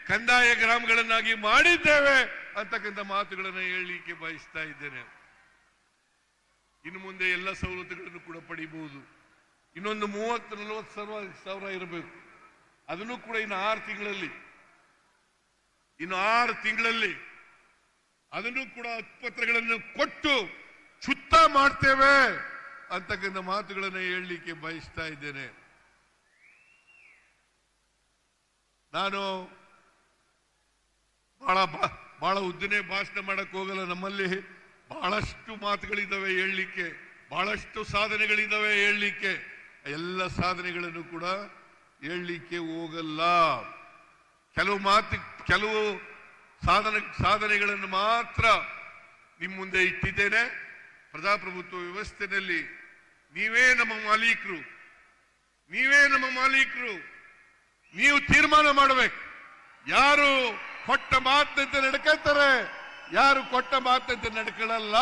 Speaker 1: ಕಂದಾಯ ಗ್ರಾಮಗಳನ್ನಾಗಿ ಮಾಡಿದ್ದೇವೆ ಅಂತಕ್ಕಂಥ ಮಾತುಗಳನ್ನು ಹೇಳಲಿಕ್ಕೆ ಬಯಸ್ತಾ ಇದ್ದೇನೆ. ಇನ್ನು ಮುಂದೆ ಎಲ್ಲ ಸವಲತ್ತುಗಳನ್ನು ಕೂಡ ಪಡಿಬಹುದು. ಇನ್ನೊಂದು 30-40 ಸಾವಿರ ಇರಬೇಕು. ಅದನ್ನು ಕೂಡ ಇನ್ನು 6 ತಿಂಗಳಲ್ಲಿ ಅದನ್ನು ಕೂಡ ಹಕ್ಕುಪತ್ರಗಳನ್ನು ಕೊಟ್ಟು ಶುದ್ಧ ಮಾಡ್ತೇವೆ ಅಂತಕ್ಕಂಥ ಮಾತುಗಳನ್ನು ಹೇಳಲಿಕ್ಕೆ ಬಯಸ್ತಾ ಇದ್ದೇನೆ. ನಾನು ಬಹಳ ಉದ್ದನೆ ಭಾಷಣ ಮಾಡಕ್ ಹೋಗಲ್ಲ. ನಮ್ಮಲ್ಲಿ ಬಹಳಷ್ಟು ಮಾತುಗಳಿದ್ದಾವೆ ಹೇಳಲಿಕ್ಕೆ, ಬಹಳಷ್ಟು ಸಾಧನೆಗಳಿದ್ದಾವೆ ಹೇಳಲಿಕ್ಕೆ. ಎಲ್ಲ ಸಾಧನೆಗಳನ್ನು ಕೂಡ ಹೇಳಲಿಕ್ಕೆ ಹೋಗಲ್ಲ. ಕೆಲವು ಸಾಧನೆಗಳನ್ನು ಮಾತ್ರ ನಿಮ್ಮ ಮುಂದೆ ಇಟ್ಟಿದ್ದೇನೆ. ಪ್ರಜಾಪ್ರಭುತ್ವ ವ್ಯವಸ್ಥೆಯಲ್ಲಿ ನೀವೇ ನಮ್ಮ ಮಾಲೀಕರು. ನೀವು ತೀರ್ಮಾನ ಮಾಡಬೇಕು. ಯಾರು ಕೊಟ್ಟ ಮಾತಂತೆ ನಡ್ಕೊಳ್ತಾರೆ, ಯಾರು ಕೊಟ್ಟ ಮಾತಂತೆ ನಡ್ಕೊಳ್ಳಲ್ಲ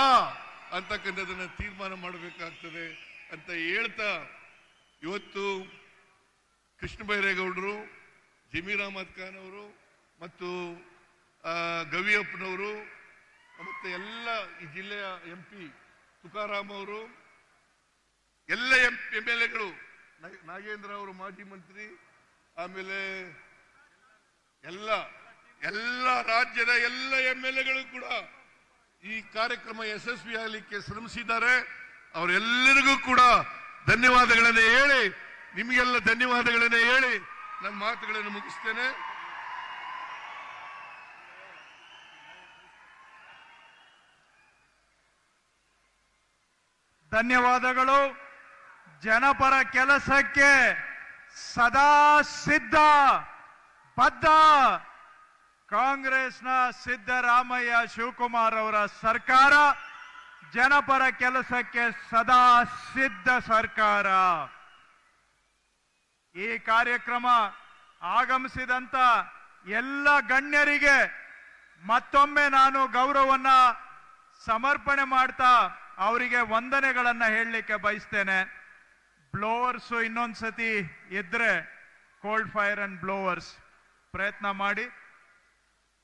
Speaker 1: ಅಂತಕ್ಕಂಥದನ್ನ ತೀರ್ಮಾನ ಮಾಡಬೇಕಾಗ್ತದೆ ಅಂತ ಹೇಳ್ತಾ, ಇವತ್ತು ಕೃಷ್ಣ ಬೈರೇಗೌಡರು, ಜಮೀರ್ ಅಹಮದ್ ಖಾನ್ ಅವರು ಮತ್ತು ಗವಿಯಪ್ಪನವರು ಮತ್ತೆ ಎಲ್ಲ ಈ ಜಿಲ್ಲೆಯ MP ತುಕಾರಾಮ್ ಅವರು, ಎಲ್ಲ MLAಗಳು, ನಾಗೇಂದ್ರ ಅವರು ಮಾಜಿ ಮಂತ್ರಿ, ಆಮೇಲೆ ಎಲ್ಲ ರಾಜ್ಯದ ಎಲ್ಲ MLAಗಳು ಕೂಡ ಈ ಕಾರ್ಯಕ್ರಮ ಯಶಸ್ವಿ ಆಗಲಿಕ್ಕೆ ಶ್ರಮಿಸಿದ್ದಾರೆ. ಅವರೆಲ್ಲರಿಗೂ ಕೂಡ ಧನ್ಯವಾದಗಳನ್ನು ಹೇಳಿ, ನಿಮಗೆಲ್ಲ ಧನ್ಯವಾದಗಳನ್ನು ಹೇಳಿ ನನ್ನ ಮಾತುಗಳನ್ನು ಮುಗಿಸ್ತೇನೆ.
Speaker 2: ಧನ್ಯವಾದಗಳು. ಜನಪರ ಕೆಲಸಕ್ಕೆ ಸದಾ ಸಿದ್ಧ ಬದ್ಧ ಕಾಂಗ್ರೆಸ್ನ ಸಿದ್ದರಾಮಯ್ಯ ಶಿವಕುಮಾರ್ ಅವರ ಸರ್ಕಾರ, ಜನಪರ ಕೆಲಸಕ್ಕೆ ಸದಾ ಸಿದ್ಧ ಸರ್ಕಾರ. ಈ ಕಾರ್ಯಕ್ರಮ ಆಗಮಿಸಿದಂತ ಎಲ್ಲ ಗಣ್ಯರಿಗೆ ಮತ್ತೊಮ್ಮೆ ನಾನು ಗೌರವವನ್ನ ಸಮರ್ಪಣೆ ಮಾಡ್ತಾ ಅವರಿಗೆ ವಂದನೆಗಳನ್ನ ಹೇಳಲಿಕ್ಕೆ ಬಯಸ್ತೇನೆ. ಬ್ಲೋವರ್ಸ್ ಇನ್ನೊಂದ್ಸತಿ ಇದ್ರೆ ಕೋಲ್ಡ್ ಫೈರ್ ಅಂಡ್ ಬ್ಲೋವರ್ಸ್ ಪ್ರಯತ್ನ ಮಾಡಿ.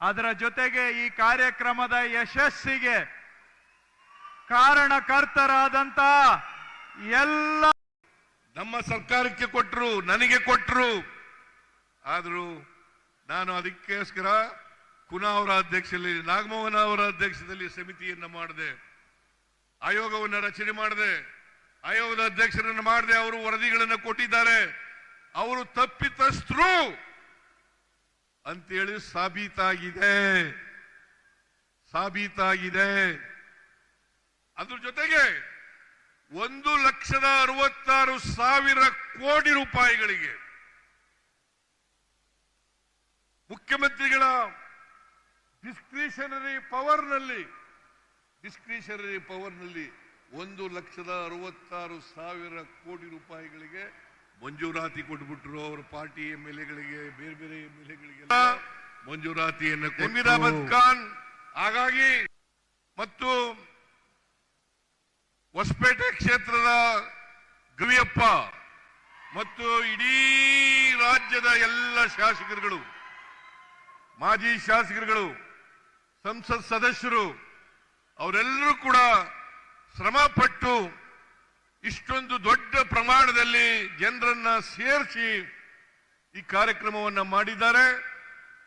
Speaker 2: ಅದರ ಜೊತೆಗೆ ಈ ಕಾರ್ಯಕ್ರಮದ ಯಶಸ್ಸಿಗೆ ಕಾರಣಕರ್ತರಾದಂತ ಎಲ್ಲ
Speaker 1: ನಮ್ಮ ಸರ್ಕಾರಕ್ಕೆ ಕೊಟ್ಟರು, ನನಗೆ ಕೊಟ್ಟರು. ಆದರೂ ನಾನು ಅದಕ್ಕೋಸ್ಕರ ಕುನಾ ಅವರ ಅಧ್ಯಕ್ಷದಲ್ಲಿ, ನಾಗಮೋಹನ್ ಅವರ ಅಧ್ಯಕ್ಷದಲ್ಲಿ ಸಮಿತಿಯನ್ನು ಮಾಡಿದೆ, ಆಯೋಗವನ್ನು ರಚನೆ ಮಾಡಿದೆ, ಆಯೋಗದ ಅಧ್ಯಕ್ಷರನ್ನು ಮಾಡಿದೆ. ಅವರು ವರದಿಗಳನ್ನು ಕೊಟ್ಟಿದ್ದಾರೆ. ಅವರು ತಪ್ಪಿತಸ್ಥರು ಅಂತೇಳಿ ಸಾಬೀತಾಗಿದೆ. ಅದ್ರ ಜೊತೆಗೆ 1,66,000 ಕೋಟಿ ರೂಪಾಯಿಗಳಿಗೆ ಮುಖ್ಯಮಂತ್ರಿಗಳ ಡಿಸ್ಕ್ರಿಷನರಿ ಪವರ್ನಲ್ಲಿ 1,66,000 ಕೋಟಿ ರೂಪಾಯಿಗಳಿಗೆ ಮಂಜೂರಾತಿ ಕೊಟ್ಬಿಟ್ರು. ಅವರ ಪಾರ್ಟಿ MLAಗಳಿಗೆ, ಬೇರೆ MLAಗಳಿಗೆಲ್ಲ ಮಂಜೂರಾತಿಯನ್ನು ಜಮೀರ್ ಅಹಮದ್ ಖಾನ್ ಹಾಗಾಗಿ ಮತ್ತು ಹೊಸಪೇಟೆ ಕ್ಷೇತ್ರದ ಗವಿಯಪ್ಪ ಮತ್ತು ಇಡೀ ರಾಜ್ಯದ ಎಲ್ಲ ಶಾಸಕರುಗಳು, ಮಾಜಿ ಶಾಸಕರುಗಳು, ಸಂಸತ್ ಸದಸ್ಯರು ಅವರೆಲ್ಲರೂ ಕೂಡ ಶ್ರಮಪಟ್ಟು ಇಷ್ಟೊಂದು ದೊಡ್ಡ ಪ್ರಮಾಣದಲ್ಲಿ ಜನರನ್ನ ಸೇರಿಸಿ ಈ ಕಾರ್ಯಕ್ರಮವನ್ನು ಮಾಡಿದ್ದಾರೆ.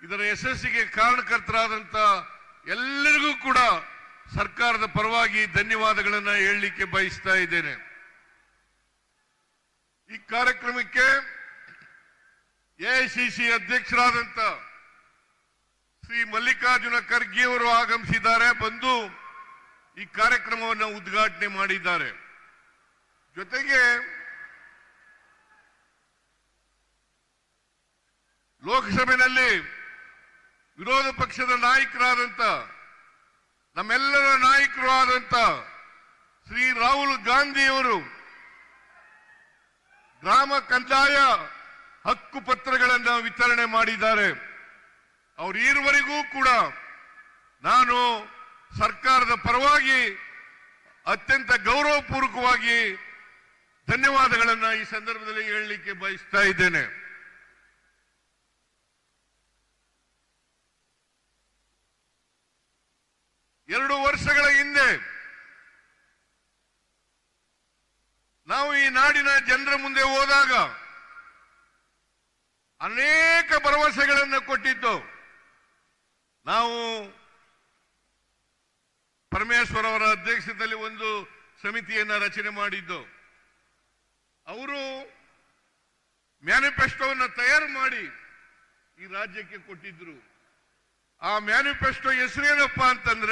Speaker 1: ಇದರ ಯಶಸ್ಸಿಗೆ ಕಾರಣಕರ್ತರಾದಂತ ಎಲ್ಲರಿಗೂ ಕೂಡ ಸರ್ಕಾರದ ಪರವಾಗಿ ಧನ್ಯವಾದಗಳನ್ನು ಹೇಳಲಿಕ್ಕೆ ಬಯಸ್ತಾ ಇದ್ದೇನೆ. ಈ ಕಾರ್ಯಕ್ರಮಕ್ಕೆ ಎಐಸಿಸಿ ಅಧ್ಯಕ್ಷರಾದಂತ ಶ್ರೀ ಮಲ್ಲಿಕಾರ್ಜುನ ಖರ್ಗೆ ಅವರು ಆಗಮಿಸಿದ್ದಾರೆ. ಬಂದು ಈ ಕಾರ್ಯಕ್ರಮವನ್ನು ಉದ್ಘಾಟನೆ ಮಾಡಿದ್ದಾರೆ. ಜೊತೆಗೆ ಲೋಕಸಭೆಯಲ್ಲಿ ವಿರೋಧ ಪಕ್ಷದ ನಾಯಕರಾದಂತ ನಮ್ಮೆಲ್ಲರ ನಾಯಕರು ಆದಂತ ಶ್ರೀ ರಾಹುಲ್ ಗಾಂಧಿಯವರು ಗ್ರಾಮ ಕಂದಾಯ ಹಕ್ಕು ಪತ್ರಗಳನ್ನು ವಿತರಣೆ ಮಾಡಿದ್ದಾರೆ. ಅವರು ಈವರೆಗೂ ಕೂಡ ನಾನು ಸರ್ಕಾರದ ಪರವಾಗಿ ಅತ್ಯಂತ ಗೌರವಪೂರ್ವಕವಾಗಿ ಧನ್ಯವಾದಗಳನ್ನು ಈ ಸಂದರ್ಭದಲ್ಲಿ ಹೇಳಲಿಕ್ಕೆ ಬಯಸ್ತಾ ಇದ್ದೇನೆ. ಎರಡು ವರ್ಷಗಳ ಹಿಂದೆ ನಾವು ಈ ನಾಡಿನ ಜನರ ಮುಂದೆ ಹೋದಾಗ ಅನೇಕ ಭರವಸೆಗಳನ್ನು ಕೊಟ್ಟಿದ್ದು. ನಾವು ಪರಮೇಶ್ವರ್ ಅವರ ಅಧ್ಯಕ್ಷತೆಯಲ್ಲಿ ಒಂದು ಸಮಿತಿಯನ್ನ ರಚನೆ ಮಾಡಿದ್ದು. ಅವರು ಮ್ಯಾನಿಫೆಸ್ಟೋವನ್ನು ತಯಾರು ಮಾಡಿ ಈ ರಾಜ್ಯಕ್ಕೆ ಕೊಟ್ಟಿದ್ರು. ಆ ಮ್ಯಾನಿಫೆಸ್ಟೋ ಹೆಸರೇನಪ್ಪ ಅಂತಂದ್ರೆ